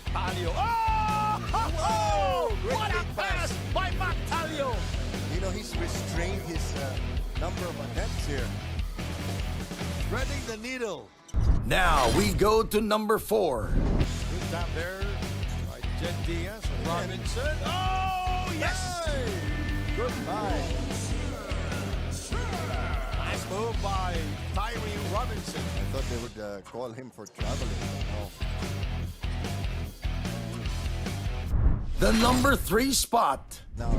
Talio. Oh! Great What a big pass by Talio. You know, he's restrained his number of attempts here. Threading the needle. Now we go to number 4. Good time there by Jed Diaz and Robinson. Oh, yes! Goodbye. Nice move by Tyree Robinson. I thought they would call him for traveling. No. The number 3 spot. Now,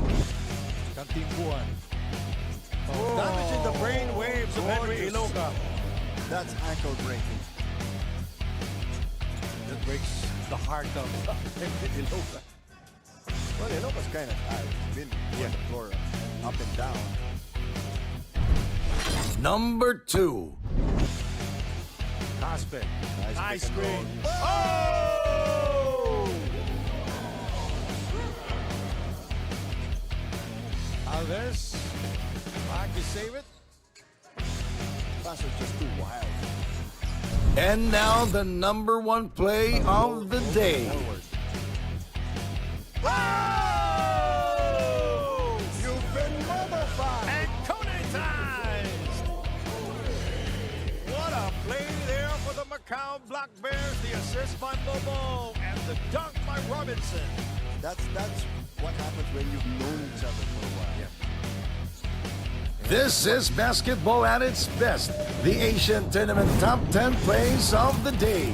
Kantimbuan. Damaging the brain waves of Henry Gorgeous. Iloka. that's ankle breaking. That breaks the heart of Henry Iloka. Well, Iloka's kind of tired. He's been on the floor up and down. Number 2. Caspe. Nice pick and screen. roll. Oh! Alves. Back to save it. Pass was just too wild. And now the number 1 play of the day. Forward. Oh! You've been mummified. And conetized. What a play there for the Macau Black Bears. The assist by Momo and the dunk by Robinson. That's what happens when you've known each other for a while. This is basketball at its best. The Asian Tournament Top 10 Plays of the Day.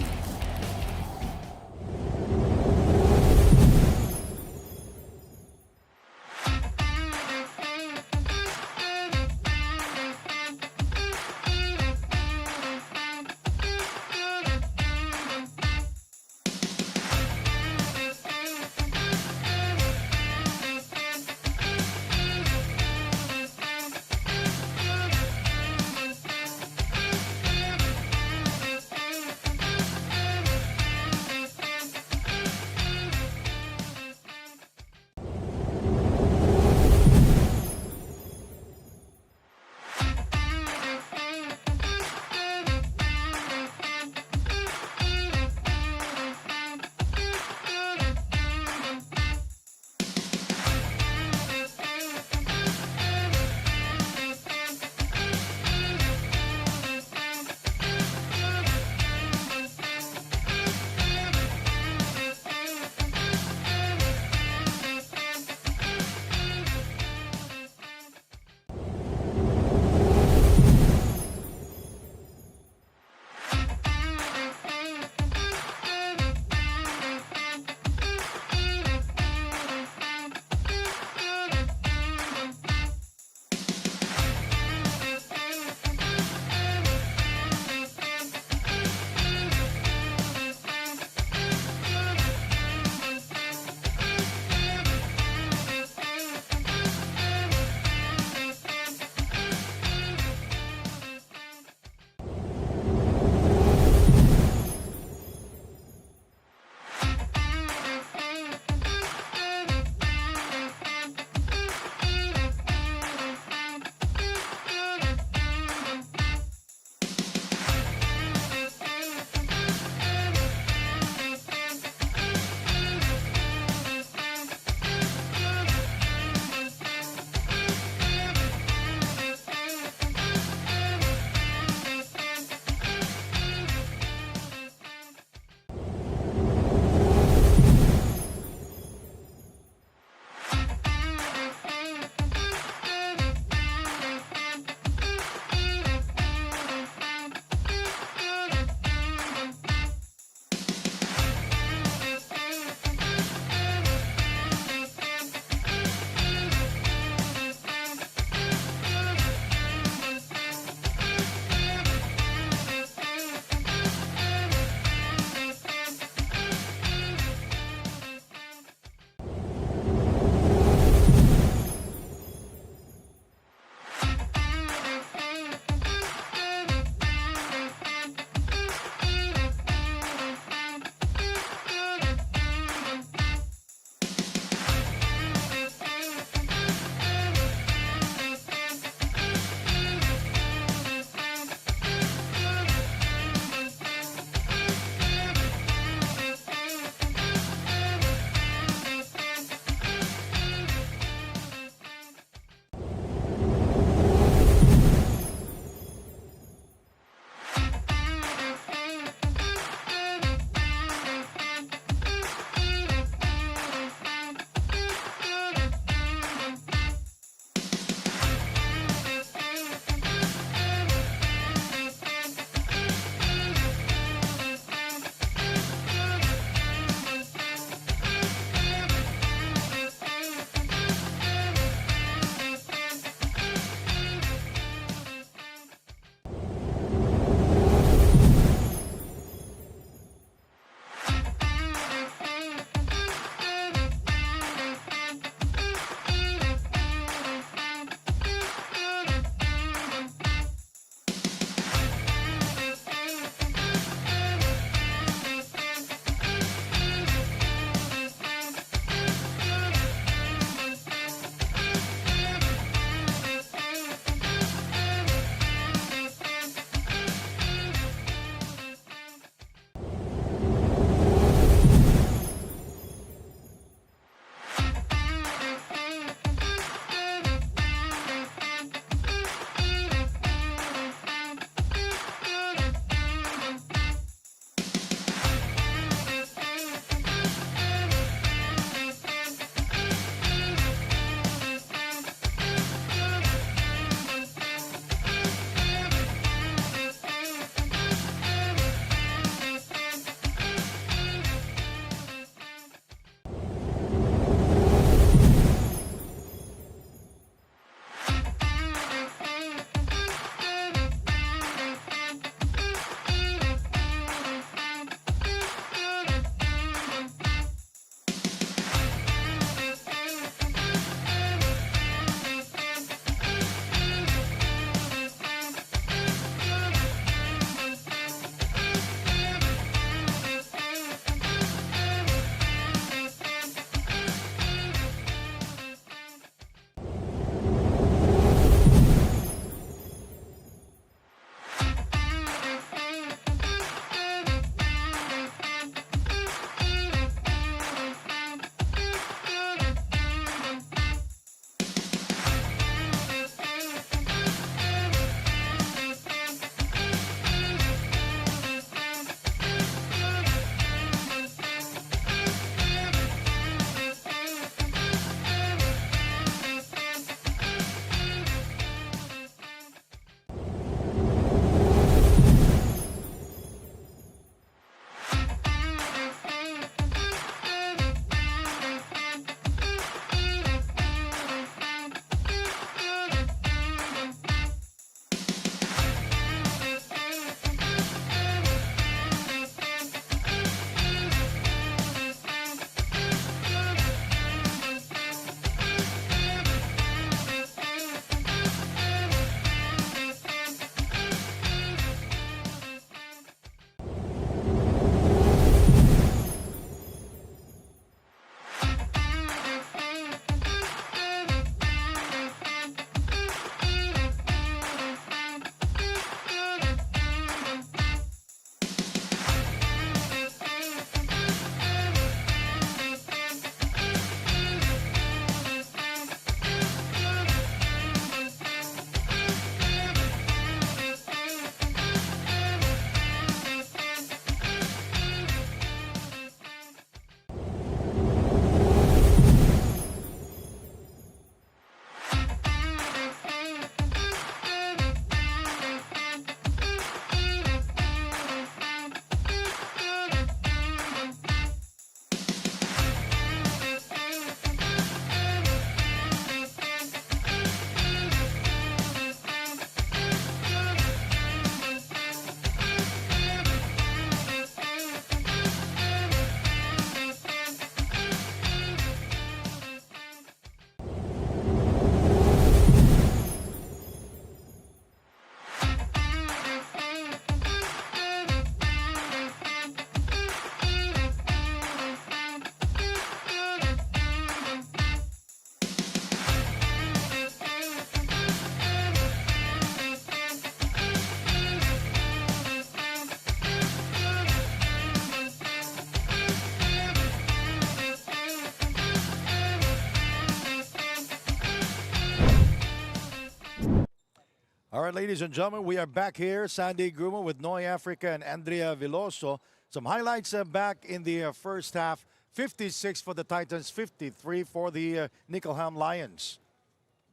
All right, ladies and gentlemen, we are back here. Sandy Grumo with Noy Africa and Andrea Veloso. Some highlights back in the first half. 56 for the Titans, 53 for the Nikkelham Lions.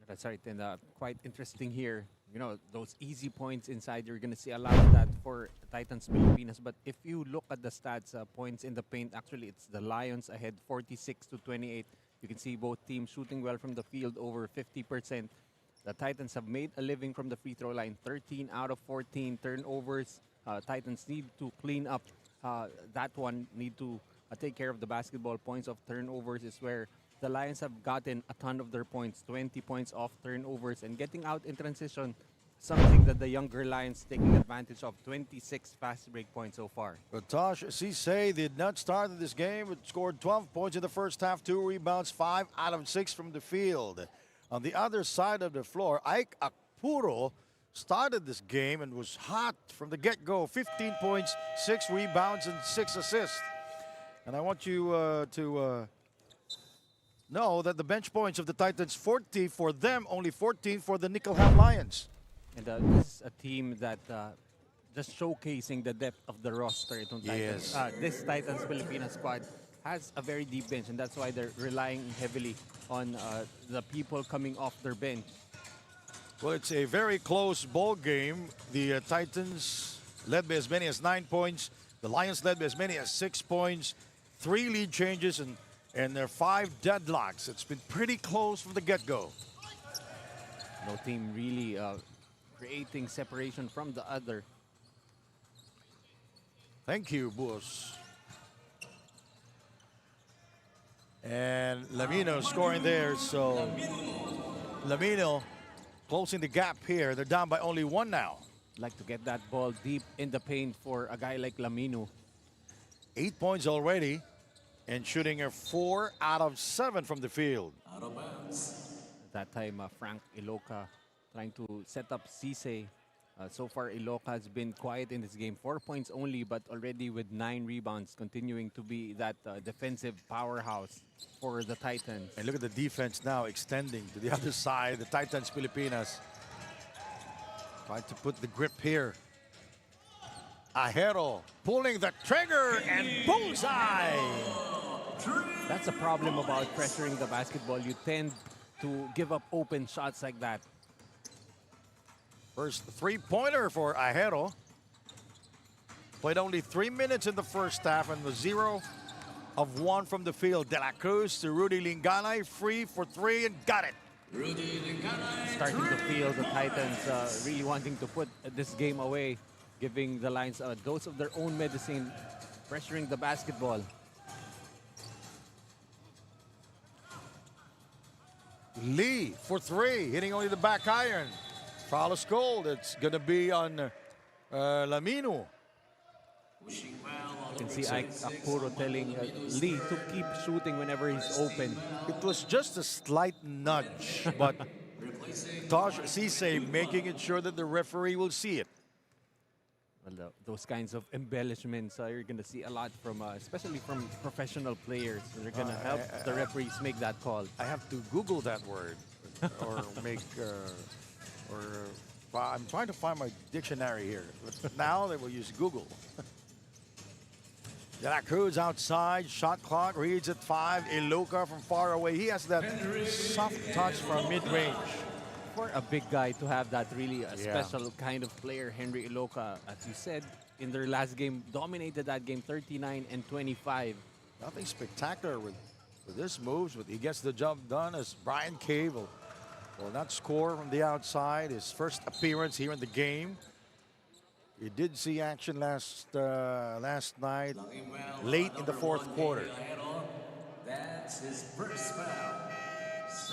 That's right, and quite interesting here. You know, those easy points inside, you're going to see a lot of that for Titans Pilipinas. But if you look at the stats, points in the paint, actually it's the Lions ahead 46 to 28. You can see both teams shooting well from the field, over 50%. The Titans have made a living from the free throw line, 13 out of 14 turnovers. Titans need to clean up that one, need to take care of the basketball. Points of turnovers is where the Lions have gotten a ton of their points, 20 points off turnovers, and getting out in transition, something that the younger Lions taking advantage of. 26 fast break points so far. But Tosh Cisse did not start this game. It scored 12 points in the first half, 2 rebounds, 5 out of 6 from the field. On the other side of the floor, Ike Akpuro started this game and was hot from the get-go. 15 points, 6 rebounds, and 6 assists. And I want you to know that the bench points of the Titans, 40 for them, only 14 for the Nikkelham Lions. And this is a team that just showcasing the depth of the roster. Yes. This Titans Pilipinas squad has a very deep bench, and that's why they're relying heavily on the people coming off their bench. Well, it's a very close ball game. The Titans led by as many as 9 points. The Lions led by as many as 6 points. 3 lead changes and there are 5 deadlocks. It's been pretty close from the get-go. No team really creating separation from the other. Thank you, Bus. And Lamino scoring there, so Lamino closing the gap here. They're down by only 1 now. Like to get that ball deep in the paint for a guy like Lamino. 8 points already and shooting a 4 out of 7 from the field. That time, Frank Iloca trying to set up Cisse. So far, Iloca has been quiet in this game. 4 points only, but already with 9 rebounds, continuing to be that defensive powerhouse for the Titans. And look at the defense now extending to the other side. The Titans Pilipinas trying to put the grip here. Ajero pulling the trigger and bullseye. That's a problem about pressuring the basketball. You tend to give up open shots like that. First three-pointer for Ajero. Played only 3 minutes in the first half and was 0 of 1 from the field. De La Cruz to Rudy Linganay, free for 3 and got it. Starting to feel the Titans really wanting to put this game away, giving the Lions a dose of their own medicine, pressuring the basketball. Lee for 3, hitting only the back iron. Foul is called. It's going to be on Lamino. You can see Ike Akpuro telling Lee to keep shooting whenever he's open. It was just a slight nudge, but Tosh Cisse making it sure that the referee will see it. Well, those kinds of embellishments you're going to see a lot from, especially from professional players. They're going to help the referees make that call. I have to Google that word, or make, I'm trying to find my dictionary here. But now they will use Google. De La Cruz outside, shot clock reads at 5. Iloca from far away. He has that soft touch from mid-range. For a big guy to have that really special kind of player, Henry Iloca, as you said, in their last game, dominated that game 39 and 25. Nothing spectacular with his moves, but he gets the job done as Brian Cave will not score from the outside. His first appearance here in the game. He did see action last night, late in the fourth quarter. That's his first foul.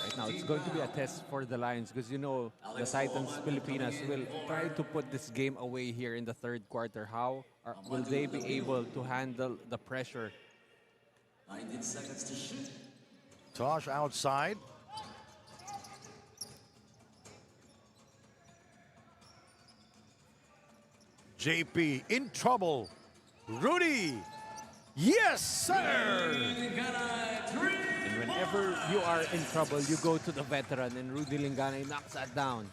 Right now, it's going to be a test for the Lions because, you know, the Titans Pilipinas will try to put this game away here in the third quarter. How will they be able to handle the pressure? 19 seconds to shoot. Tosh outside. JP in trouble. Rudy. Yes, sir. And whenever you are in trouble, you go to the veteran, and Rudy Linganay knocks that down.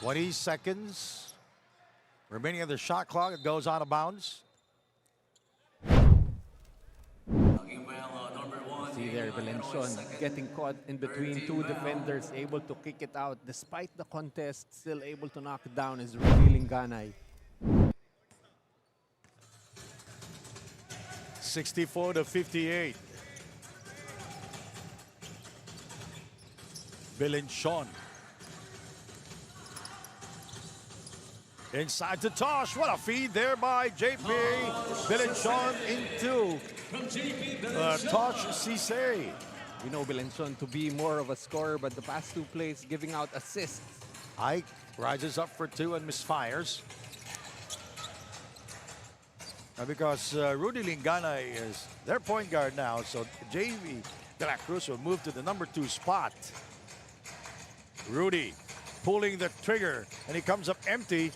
20 seconds remaining of the shot clock. It goes out of bounds. See there, Valencion getting caught in between two defenders, able to kick it out. Despite the contest, still able to knock it down is Rudy Linganay. 64-58. Biñan. Inside to Tosh. What a feed there by JP. Biñan into Tosh Cisse. We know Valencion to be more of a scorer, but the past two plays giving out assists. Ike rises up for two and misfires. Because Rudy Linganay is their point guard now, so JV De La Cruz will move to the number 2 spot. Rudy pulling the trigger, and he comes up empty.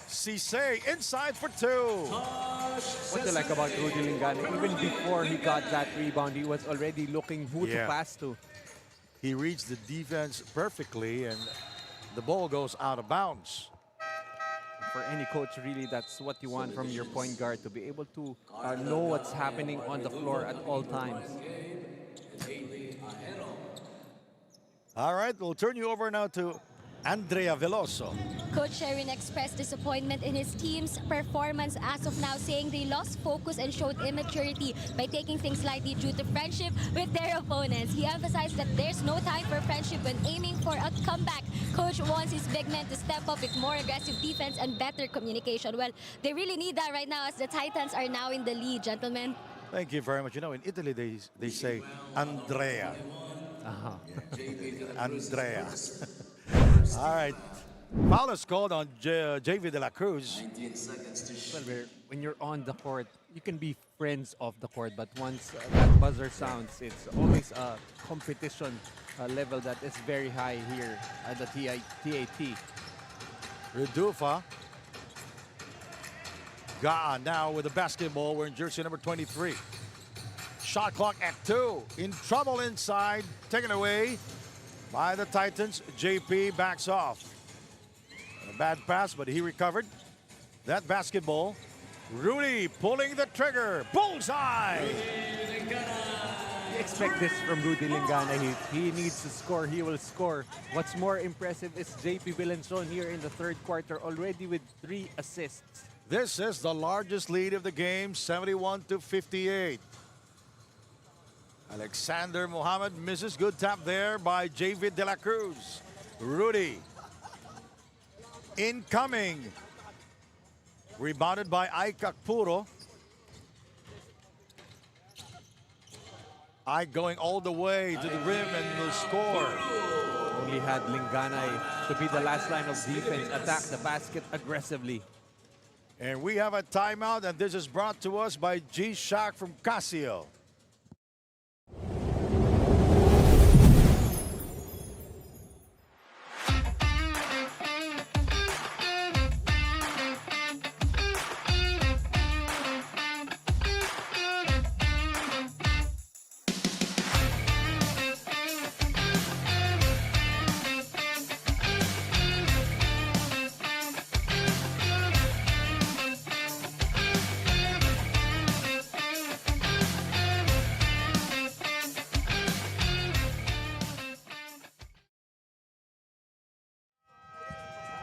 Cisse inside for two. What I like about Rudy Linganay, even before he got that rebound, he was already looking who to pass to. He reads the defense perfectly, and the ball goes out of bounds. For any coach, really, that's what you want from your point guard, to be able to know what's happening on the floor at all times. All right, we'll turn you over now to Andrea Veloso. Coach Sherin expressed disappointment in his team's performance as of now, saying they lost focus and showed immaturity by taking things lightly due to friendship with their opponents. He emphasized that there's no time for friendship when aiming for a comeback. Coach wants his big men to step up with more aggressive defense and better communication. Well, they really need that right now as the Titans are now in the lead, gentlemen. Thank you very much. You know, in Italy, they say Andrea. Andrea. All right. Foul is called on JV De La Cruz. Well, when you're on the court, you can be friends off the court, but once that buzzer sounds, it's always a competition level that is very high here at the TAT. Redufa. Gaa now with the basketball. We're in jersey number 23. Shot clock at 2. In trouble inside. Taken away by the Titans. JP backs off. A bad pass, but he recovered that basketball. Rudy pulling the trigger. Bullseye! You expect this from Rudy Linganay. He needs to score. He will score. What's more impressive is JP Valencion here in the third quarter, already with 3 assists. This is the largest lead of the game, 71-58. Alexander Mohammed misses. Good tap there by JV De La Cruz. Rudy. Incoming. Rebounded by Ike Akpuro. Ike going all the way to the rim and will score. Only had Linganay to be the last line of defense, attack the basket aggressively. And we have a timeout, and this is brought to us by G-Shock from Casio.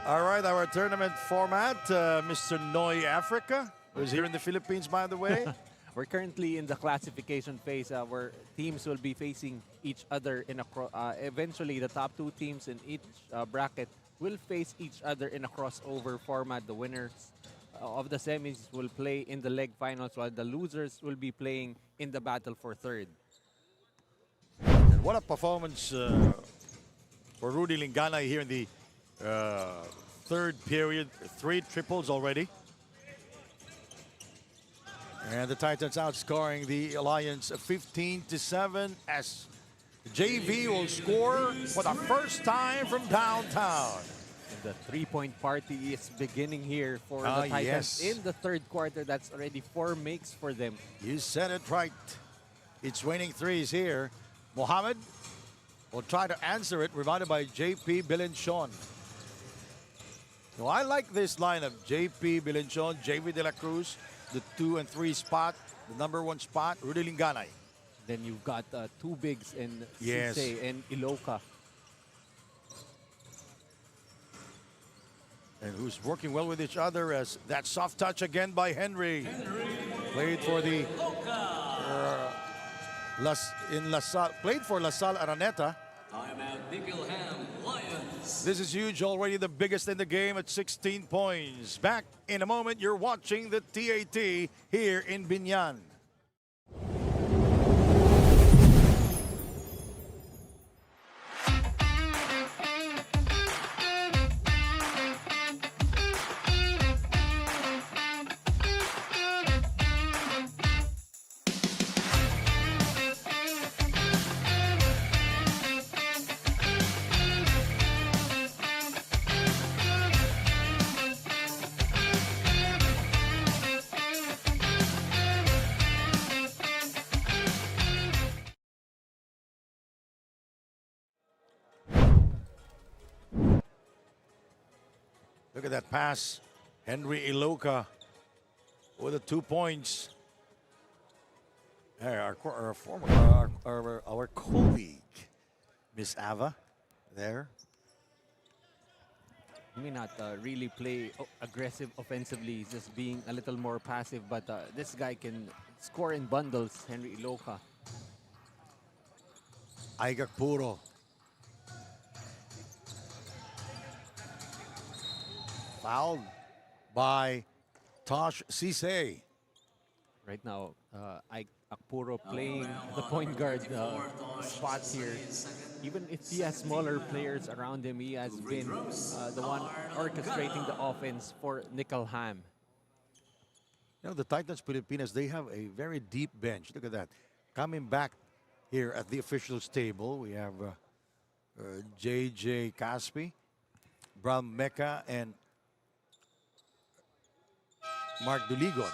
All right, our tournament format, Mr. Noy Africa, who's here in the Philippines, by the way. We're currently in the classification phase where teams will be facing each other in a eventually the top 2 teams in each bracket will face each other in a crossover format. The winners of the semis will play in the leg finals, while the losers will be playing in the battle for third. And what a performance for Rudy Linganay here in the third period. 3 triples already. And the Titans outscoring the Alliance 15-7 as JV will score for the first time from downtown. And the 3-point party is beginning here for the Titans in the third quarter. That's already 4 makes for them. You said it right. It's raining threes here. Mohammed will try to answer it, rebounded by JP Valencion. No, I like this lineup. JP Bilenchon, JV De La Cruz, the 2 and 3 spot, the number 1 spot, Rudy Linganay. Then you've got two bigs in Yes. Sise and Iloka. And who's working well with each other as that soft touch again by Henry. Played for the played for La Salle Araneta. Timeout, Nikkelham Lions. This is huge, already the biggest in the game at 16 points. Back in a moment, you're watching the TAT here in Biñan. Look at that pass. Henry Iloka with the 2 points. Hey, our former, our colleague, Miss Ava, there. He may not really play aggressive offensively, he's just being a little more passive, but this guy can score in bundles, Henry Iloka. Aigak Puro. Fouled by Tosh Sise. Right now, Akpuro playing the point guard spot here. Even if he has smaller players around him, he has been the one orchestrating the offense for Nikkelham. You know, the Titans Pilipinas, they have a very deep bench. Look at that. Coming back here at the officials table, we have JJ Caspi, Bram Mecca, and Mark Duligon.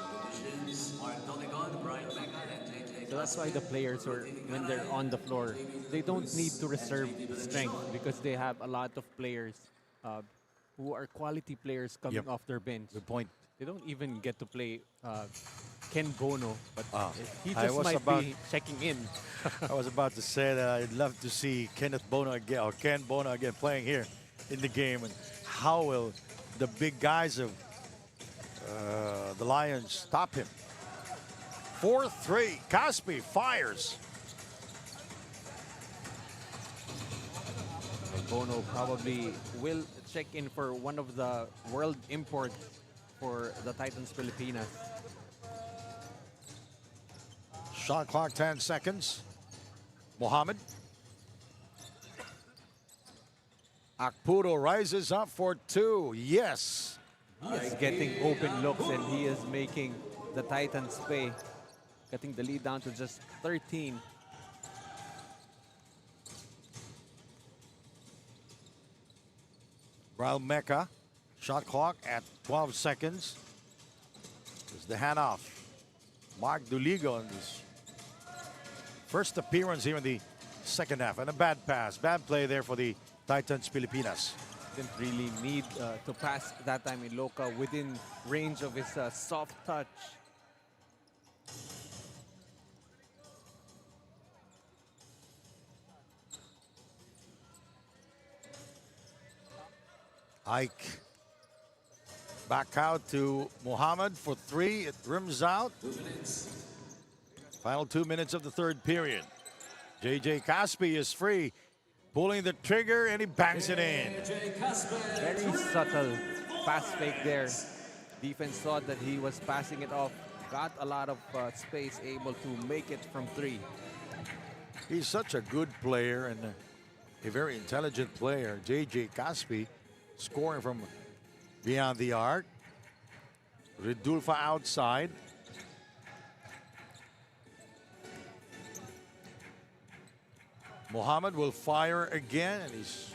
So that's why the players, when they're on the floor, they don't need to reserve strength because they have a lot of players who are quality players coming off their bench. Good point. They don't even get to play Ken Bono, but he I just was might about- be checking in. I was about to say that I'd love to see Kenneth Bono again, or Ken Bono again, playing here in the game. And how will the big guys of the Lions stop him? 4-3. Caspi fires. Bono probably will check in for one of the world imports for the Titans Pilipinas. Shot clock 10 seconds. Mohammed. Akpuro rises up for 2. Yes. He is getting open looks and he is making the Titans pay, cutting the lead down to just 13. Brian Mecca. Shot clock at 12 seconds. There's the handoff. Mark Duligo in his first appearance here in the second half. And a bad pass. Bad play there for the Titans Pilipinas. Didn't really need to pass that time in Loca within range of his soft touch. Ike back out to Muhammad for 3. It rims out. Final 2 minutes of the third period. JJ Caspi is free, pulling the trigger, and he bangs it in. Very subtle pass fake there. Defense thought that he was passing it off. Got a lot of space, able to make it from 3. He's such a good player and a very intelligent player. JJ Caspi scoring from beyond the arc. Ridulfa outside. Muhammad will fire again, and he's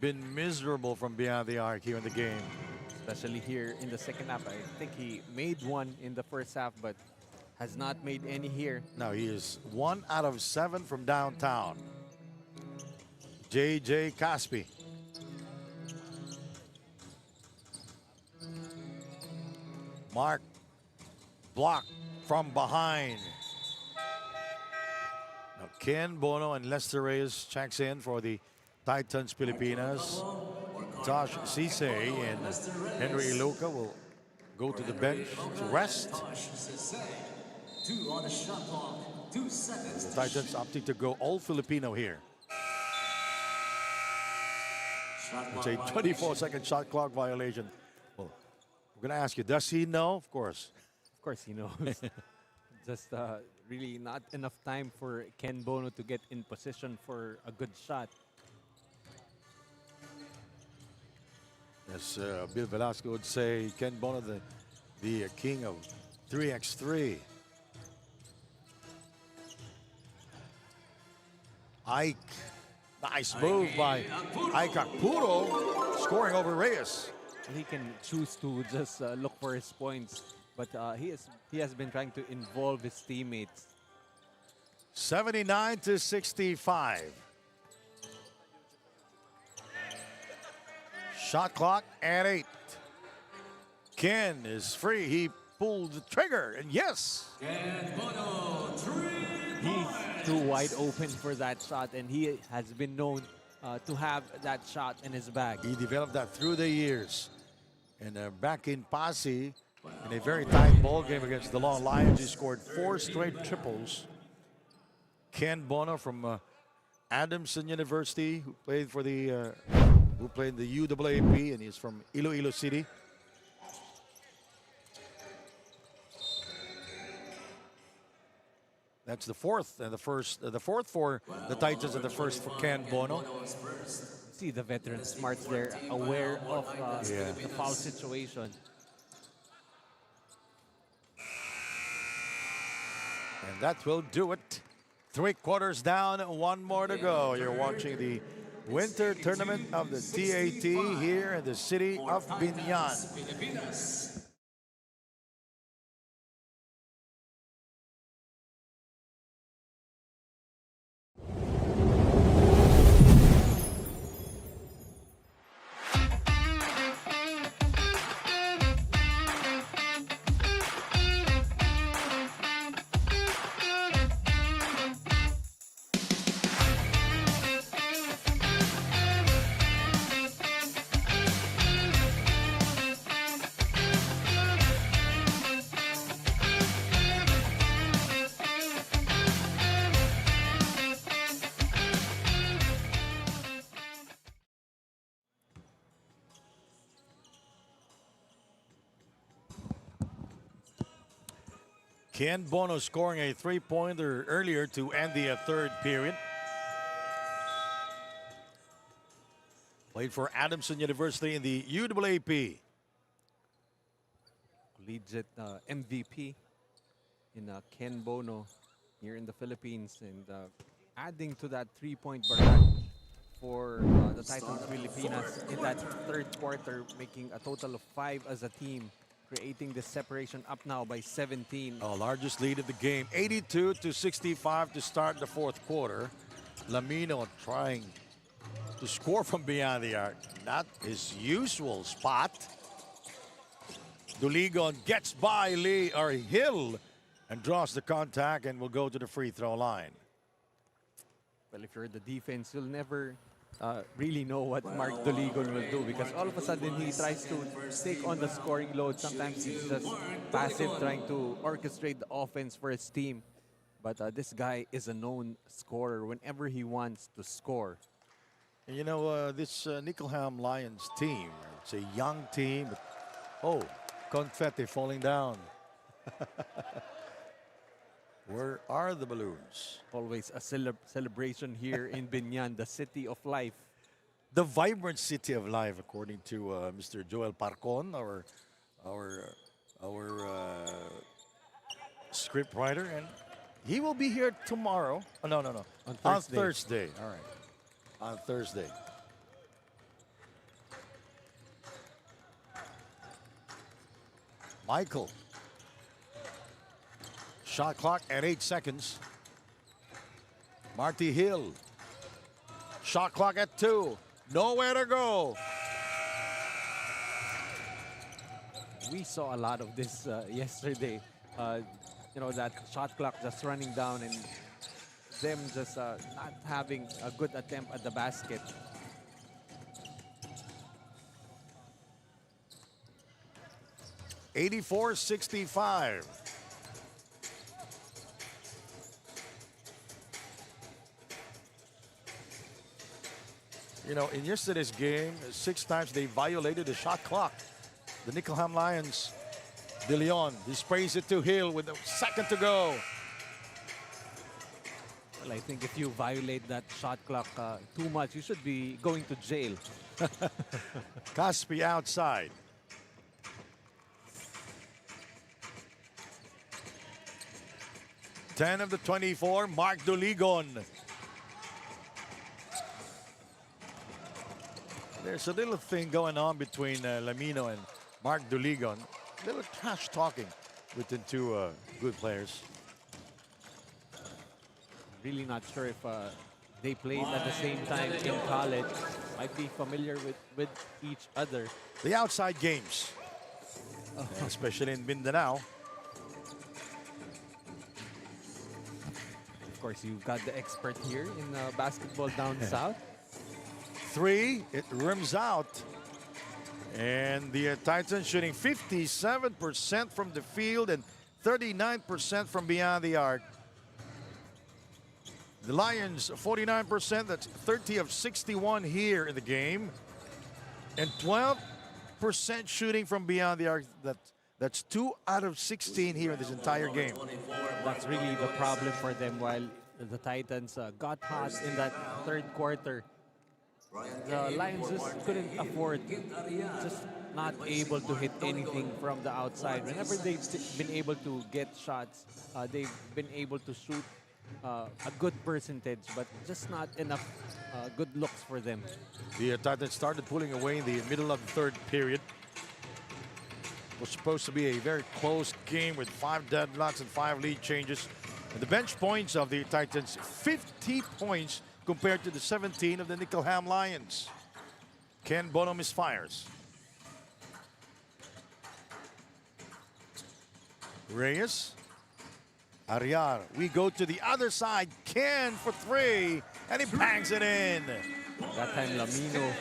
been miserable from beyond the arc here in the game. Especially here in the second half. I think he made one in the first half, but has not made any here. Now he is 1 out of 7 from downtown. JJ Caspi. Mark blocked from behind. Now Ken Bono and Lester Reyes checks in for the Titans Pilipinas. Josh Cisse and Henry Iloca will go to the bench to rest. Two on the shot clock. 2 seconds. The Titans opting to go all Filipino here. It's a 24-second shot clock violation. Well, we're going to ask you, does he know? Of course. Of course, he knows. Just really not enough time for Ken Bono to get in position for a good shot. As Bill Velasco would say, Ken Bono, the king of 3x3. Ike, nice move by Ike Akpuro, scoring over Reyes. He can choose to just look for his points, but he has been trying to involve his teammates. 79 to 65. Shot clock at 8. Ken is free. He pulled the trigger, and yes. He's too wide open for that shot, and he has been known to have that shot in his bag. He developed that through the years. And back in Pasig, in a very tight ball game against the Long Lions, he scored 4 straight triples. Ken Bono from Adamson University, who played for the in the UAAP, and he's from Iloilo City. That's the fourth, and the fourth for the Titans and the first for Ken Bono. See the veteran smarts there, aware of the foul situation. And that will do it. 3 quarters down, 1 more to go. You're watching the winter tournament of the TAT here in the city of Biñan. Ken Bono scoring a 3-pointer earlier to end the 3rd period. Played for Adamson University in the UAAP. Collegiate MVP in Ken Bono here in the Philippines, and adding to that 3-point barrage for the Titans Pilipinas in that 3rd quarter, making a total of 5 as a team, creating the separation up now by 17. Largest lead of the game, 82 to 65 to start the 4th quarter. Lamino trying to score from beyond the arc, not his usual spot. Duligon gets by Hill and draws the contact and will go to the free throw line. Well, if you're the defense, you'll never really know what Mark Duligon will do, because all of a sudden he tries to take on the scoring load. Sometimes he's just passive, trying to orchestrate the offense for his team. But this guy is a known scorer whenever he wants to score. And you know, this Nikkelham Lions team, it's a young team. But, confetti falling down. Where are the balloons? Always a celebration here in Biñan, the city of life. The vibrant city of life, according to Mr. Joel Parcon, our script writer, and he will be here tomorrow. Oh, no. On Thursday. All right. On Thursday. Michael. Shot clock at 8 seconds. Marty Hill. Shot clock at 2. Nowhere to go. we saw a lot of this yesterday. You know, that shot clock just running down and them just not having a good attempt at the basket. $84-65. You know, in yesterday's game, 6 times they violated the shot clock. The Nikkelham Lions, De Leon, he sprays it to Hill with a second to go. Well, I think if you violate that shot clock too much, you should be going to jail. Caspi outside. Ten of the 24, Mark Duligon. There's a little thing going on between Lamino and Mark Duligon. Little trash talking between two good players. Really not sure if they played at the same time in college. Might be familiar with each other. The outside games, especially in Mindanao. Of course, you've got the expert here in basketball down south. 3, it rims out. And the Titans shooting 57% from the field and 39% from beyond the arc. The Lions 49%, that's 30 of 61 here in the game. And 12% shooting from beyond the arc. That's 2 out of 16 here in this entire game. That's really the problem for them. While the Titans got hot in that third quarter, the Lions just couldn't afford, just not able to hit anything from the outside. Whenever they've been able to get shots, they've been able to shoot a good percentage, but just not enough good looks for them. The Titans started pulling away in the middle of the third period. It was supposed to be a very close game with 5 deadlocks and 5 lead changes. And the bench points of the Titans, 50 points compared to the 17 of the Nikkelham Lions. Ken Bono misfires. Reyes. Ariar. We go to the other side. Ken for 3. And he bangs it in. That time Lamino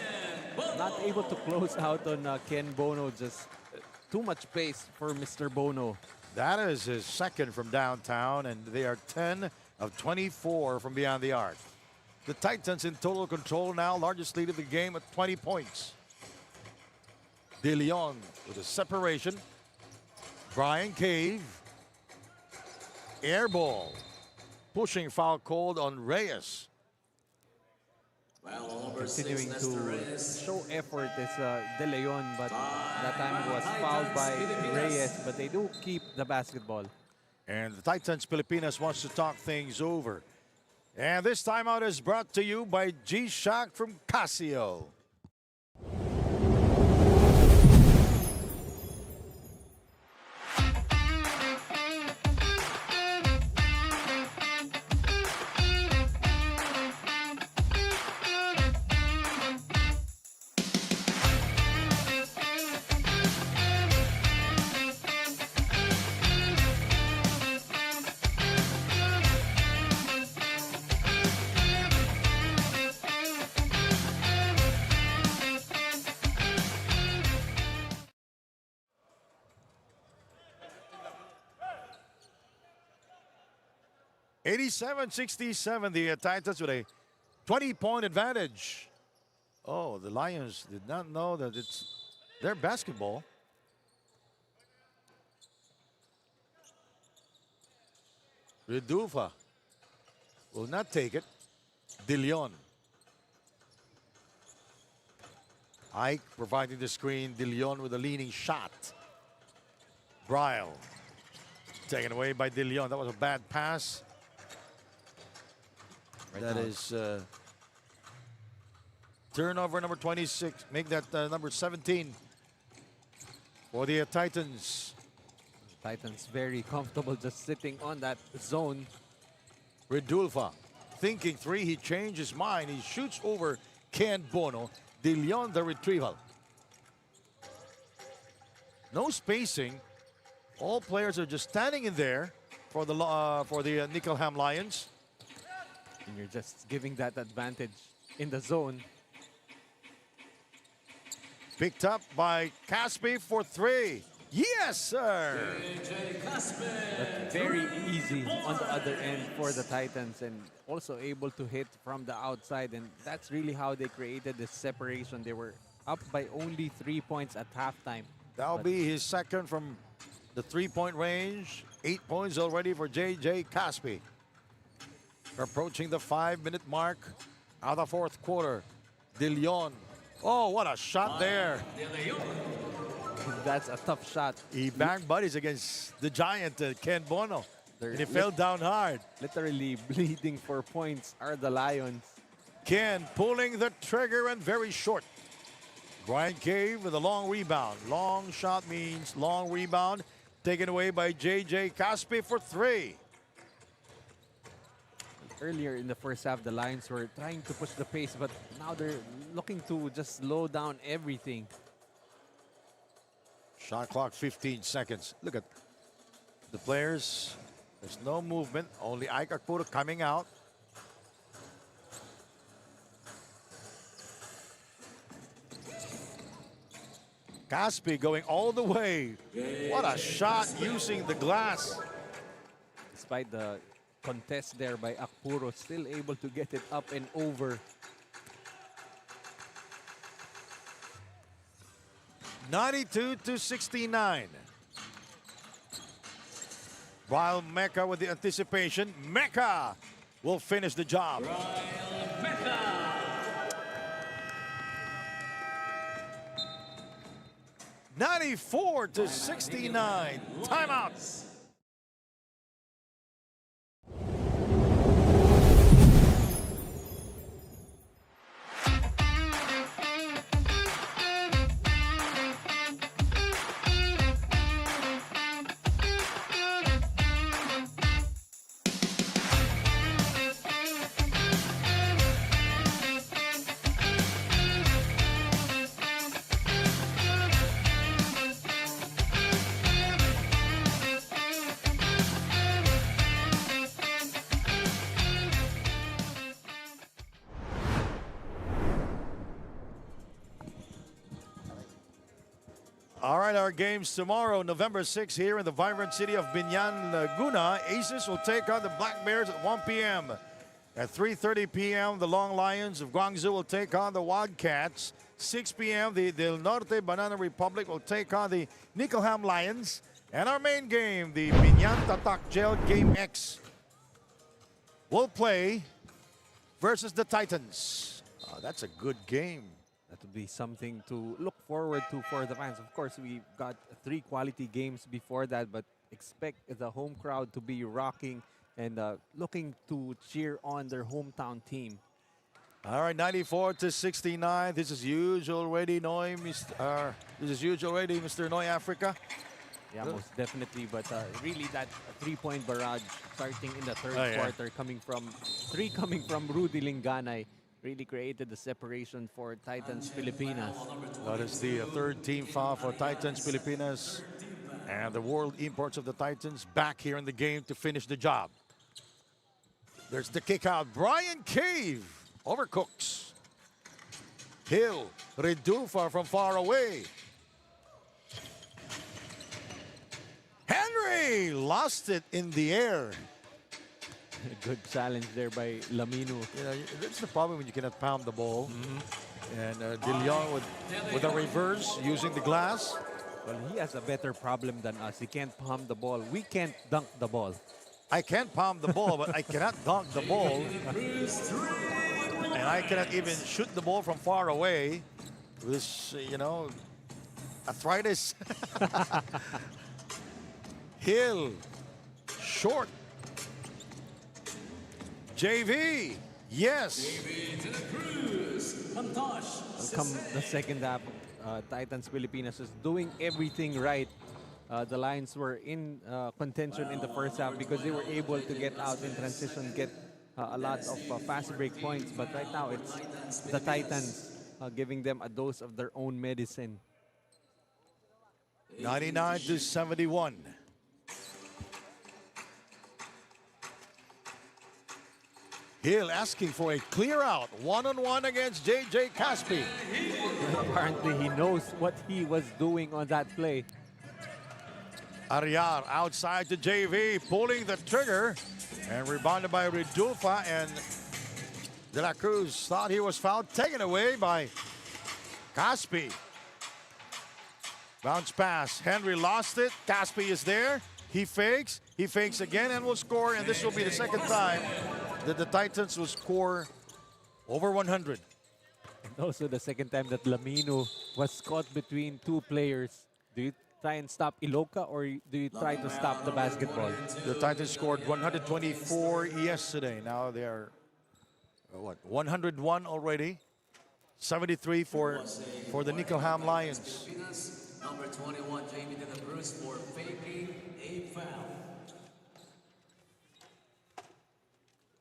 not able to close out on Ken Bono. Just too much pace for Mr. Bono. That is his second from downtown, and they are 10 of 24 from beyond the arc. The Titans in total control now, largest lead of the game at 20 points. De Leon with a separation. Brian Cave. Air ball. Pushing foul called on Reyes. Continuing to show effort is De Leon, but that time was fouled by Reyes, but they do keep the basketball. And the Titans Pilipinas wants to talk things over. And this timeout is brought to you by G-Shock from Casio. $87-67, the Titans with a 20-point advantage. Oh, the Lions did not know that it's their basketball. Redulfa will not take it. De Leon. Ike providing the screen. De Leon with a leaning shot. Bryle taken away by De Leon. That was a bad pass. That is turnover number 26. Make that number 17 for the Titans. Titans very comfortable just sitting on that zone. Redulfa thinking 3. He changed his mind. He shoots over Ken Bono. De Leon the retrieval. No spacing. All players are just standing in there for the Nikkelham Lions. And you're just giving that advantage in the zone. Picked up by Caspi for 3. Yes, sir. But very easy on the other end for the Titans, and also able to hit from the outside. And that's really how they created this separation. They were up by only 3 points at halftime. That'll be his second from the 3-point range. 8 points already for J.J. Caspi. Approaching the 5-minute mark out of the fourth quarter. De Leon. Oh, what a shot there. That's a tough shot. He banged buddies against the giant, Ken Bono. They're And he fell down hard. literally bleeding for points are the Lions. Ken pulling the trigger and very short. Brian Cave with a long rebound. Long shot means long rebound. Taken away by J.J. Caspi for 3. Earlier in the first half, the Lions were trying to push the pace, but now they're looking to just slow down everything. Shot clock 15 seconds. Look at the players. There's no movement. Only Ike Akpuro coming out. Caspi going all the way. What a shot using the glass. Despite the contest there by Akpuro, still able to get it up and over. 92-69. While Mecca with the anticipation, Mecca will finish the job. 94-69. Timeout. All right, our games tomorrow, November 6th, here in the vibrant city of Biñan, Laguna. Aces will take on the Black Bears at 1 p.m. At 3:30 p.m., the Long Lions of Guangzhou will take on the Wildcats. 6 p.m., the Del Norte Banana Republic will take on the Nikkelham Lions. And our main game, the Biñan Tatak Gel Game X, will play versus the Titans. That's a good game. That would be something to look forward to for the fans. Of course, we've got 3 quality games before that, but expect the home crowd to be rocking and looking to cheer on their hometown team. All right, 94-69. This is huge already, Noy. This is huge already, Mr. Noy Africa. Yeah, most definitely. But really, that 3-point barrage starting in the third quarter, coming from Rudy Linganay, really created the separation for Titans Pilipinas. That is the third team foul for Titans Pilipinas. And the world imports of the Titans back here in the game to finish the job. There's the kick out. Brian Cave overcooks. Hill, Redufa from far away. Henry lost it in the air. Good challenge there by Lamino. You know, that's the problem when you cannot pound the ball. And De Leon with a reverse using the glass. Well, he has a better problem than us. He can't palm the ball. We can't dunk the ball. I can't palm the ball, but I cannot dunk the ball. And I cannot even shoot the ball from far away. This, you know, arthritis. Hill, short. JV, yes. Come the second half, Titans Pilipinas is doing everything right. The Lions were in contention in the first half because they were able to get out in transition, get a lot of fast break points. But right now, it's the Titans giving them a dose of their own medicine. 99-71. Hill asking for a clear out. One-on-one against J.J. Caspi. Apparently, he knows what he was doing on that play. Ariar outside the JV, pulling the trigger, and rebounded by Ridulfa, and De La Cruz thought he was fouled, taken away by Caspi. Bounce pass, Henry lost it, Caspi is there, he fakes again, and will score, and this will be the second time that the Titans will score over 100. And also the second time that Lamino was caught between two players. Do you try and stop Iloca, or do you try to stop the basketball? The Titans scored 124 yesterday. Now they are, 101 already. 73 for the Nikkelham Lions. Number 21, Jamie De La Cruz for faking a foul.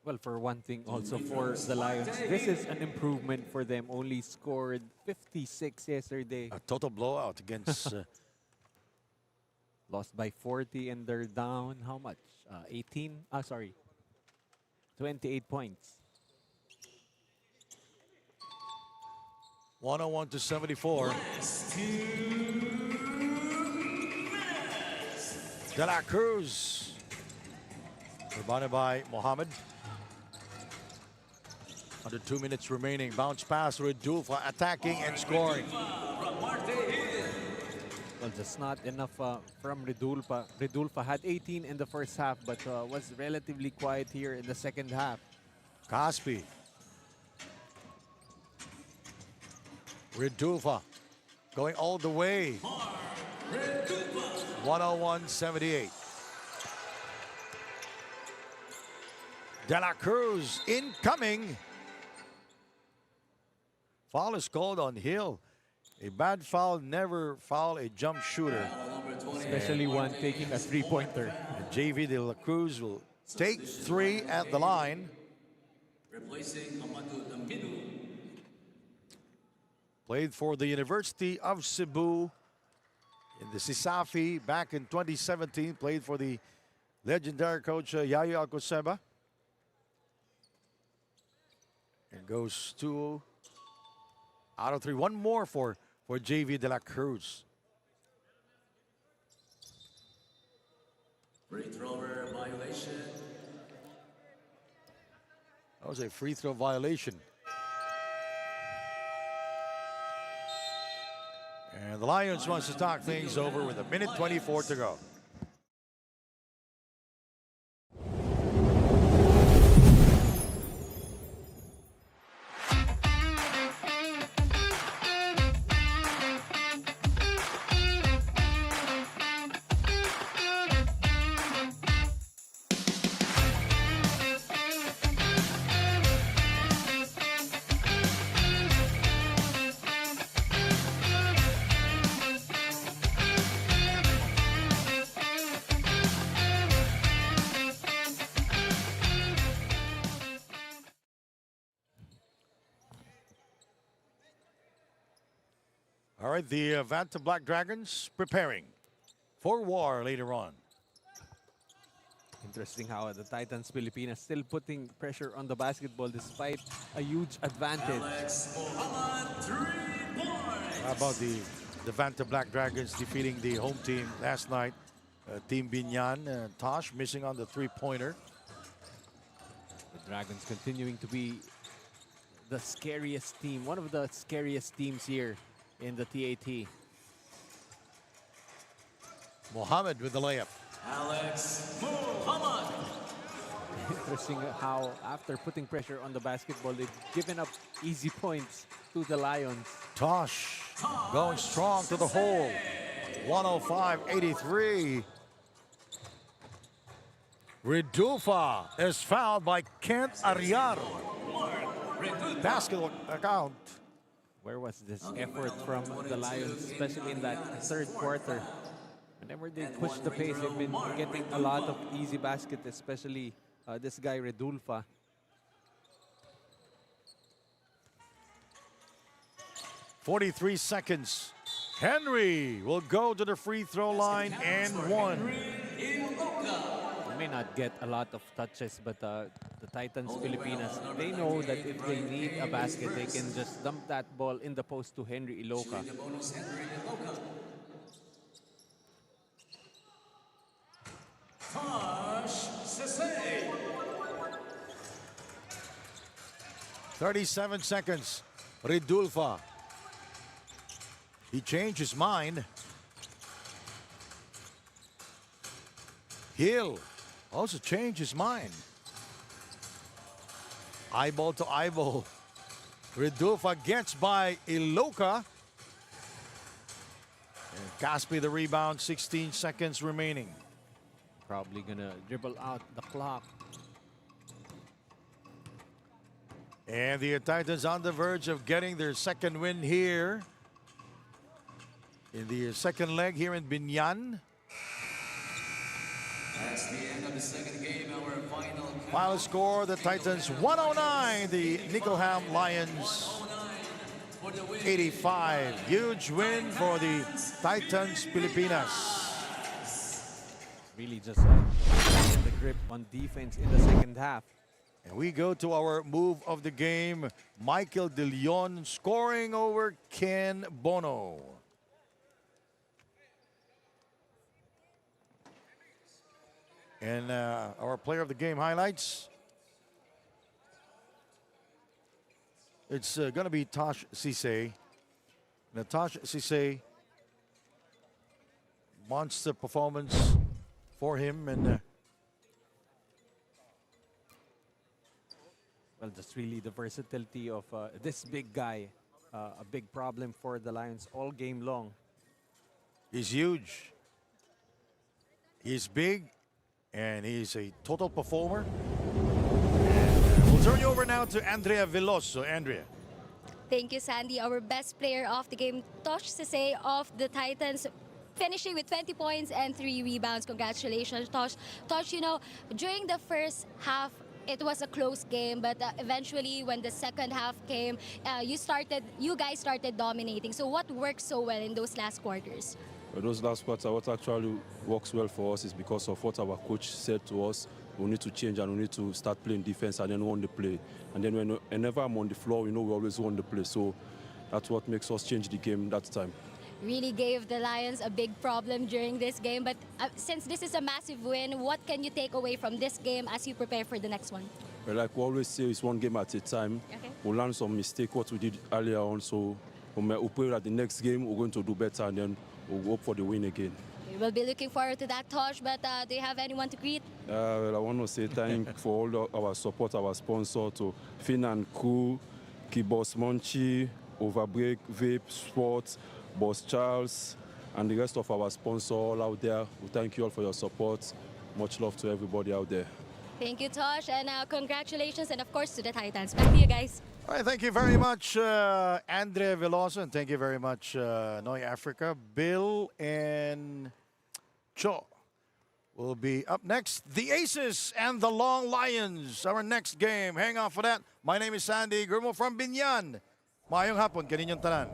Well, for one thing, also for the Lions, this is an improvement for them. Only scored 56 yesterday. A total blowout against Lost by 40, and they're down how much? 28 points. 101-74. De La Cruz. Rebounded by Mohammed. Under 2 minutes remaining. Bounce pass, Ridulfa attacking and scoring. Well, just not enough from Ridulfa. Ridulfa had 18 in the first half, but was relatively quiet here in the second half. Caspi. Ridulfa going all the way. 101-78. De La Cruz incoming. Foul is called on Hill. A bad foul, never foul a jump shooter. Especially one taking a three-pointer. And JV De La Cruz will take 3 at the line. Replacing Amadou Lamino. Played for the University of Cebu in the Sisafi back in 2017. Played for the legendary coach Yayo Alcoseba. And goes 2 out of 3. One more for JV De La Cruz. Free thrower violation. That was a free throw violation. And the Lions wants to talk things over with 1:24 to go. All right, the Vanta Black Dragons preparing for war later on. Interesting how the Titans Pilipinas still putting pressure on the basketball despite a huge advantage. How about the Vanta Black Dragons defeating the home team last night? Team Biñan, Tosh missing on the three-pointer. The Dragons continuing to be the scariest team, one of the scariest teams here in the TAT. Mohammed with the layup. Alex Muhammad. Interesting how after putting pressure on the basketball, they've given up easy points to the Lions. Tosh going strong to the hole. 105-83. Ridulfa is fouled by Kent Ariar. Basketball account. Where was this effort from the Lions, especially in that third quarter? Whenever they push the pace, they've been getting a lot of easy baskets, especially this guy Ridulfa. 43 seconds Henry will go to the free throw line and one. They may not get a lot of touches, but the Titans Pilipinas, they know that if they need a basket, they can just dump that ball in the post to Henry Iloca. 37 seconds. Ridulfa. He changed his mind. Hill also changed his mind. Eyeball to eyeball. Ridulfa gets by Iloca. And Caspi the rebound, 16 seconds remaining. Probably gonna dribble out the clock. And the Titans on the verge of getting their second win here. In the second leg here in Biñan. That's the end of the second game. Our Final score, the Titans 109, the Nikkelham Lions 85. Huge win for the Titans Pilipinas. Really just getting the grip on defense in the second half. And we go to our move of the game. Michael De Leon scoring over Ken Bono. And our player of the game highlights. It's going to be Tosh Cisse. Now, Tosh Cisse, monster performance for him. And Well, just really the versatility of this big guy. A big problem for the Lions all game long. he's huge. He's big. And he's a total performer. And we'll turn you over now to Andrea Veloso. Andrea. Thank you, Sandy. Our best player of the game, Tosh Cisse of the Titans, finishing with 20 points and 3 rebounds. Congratulations, Tosh. Tosh, you know, during the first half, it was a close game, but eventually when the second half came, you guys started dominating. So what worked so well in those last quarters? Those last quarter, what actually works well for us is because of what our coach said to us. We need to change and we need to start playing defense and then win the play. And then whenever I'm on the floor, we know we always won the play. So that's what makes us change the game that time. Really gave the Lions a big problem during this game. But since this is a massive win, what can you take away from this game as you prepare for the next one? Well, like we always say, it's one game at a time. Okay. We'll learn some mistake what we did earlier on. So we'll pray that the next game we're going to do better and then we'll hope for the win again. We will be looking forward to that, Tosh. But do you have anyone to greet? Well, I want to say thank for all our support, our sponsor, to Finn and Crew, Kibos Monchi, Overbreak, Vape, Sports, Boss Charles, and the rest of our sponsors all out there. We thank you all for your support. Much love to everybody out there. Thank you, Tosh, and congratulations, and of course to the Titans. Back to you guys. All right, thank you very much, Andrea Veloso, and thank you very much, Noy Africa. Bill and Cho will be up next. The Aces and the Long Lions, our next game. Hang on for that. My name is Sandy Grumo from Biñan. Mayong hapon, kaninyong tanan.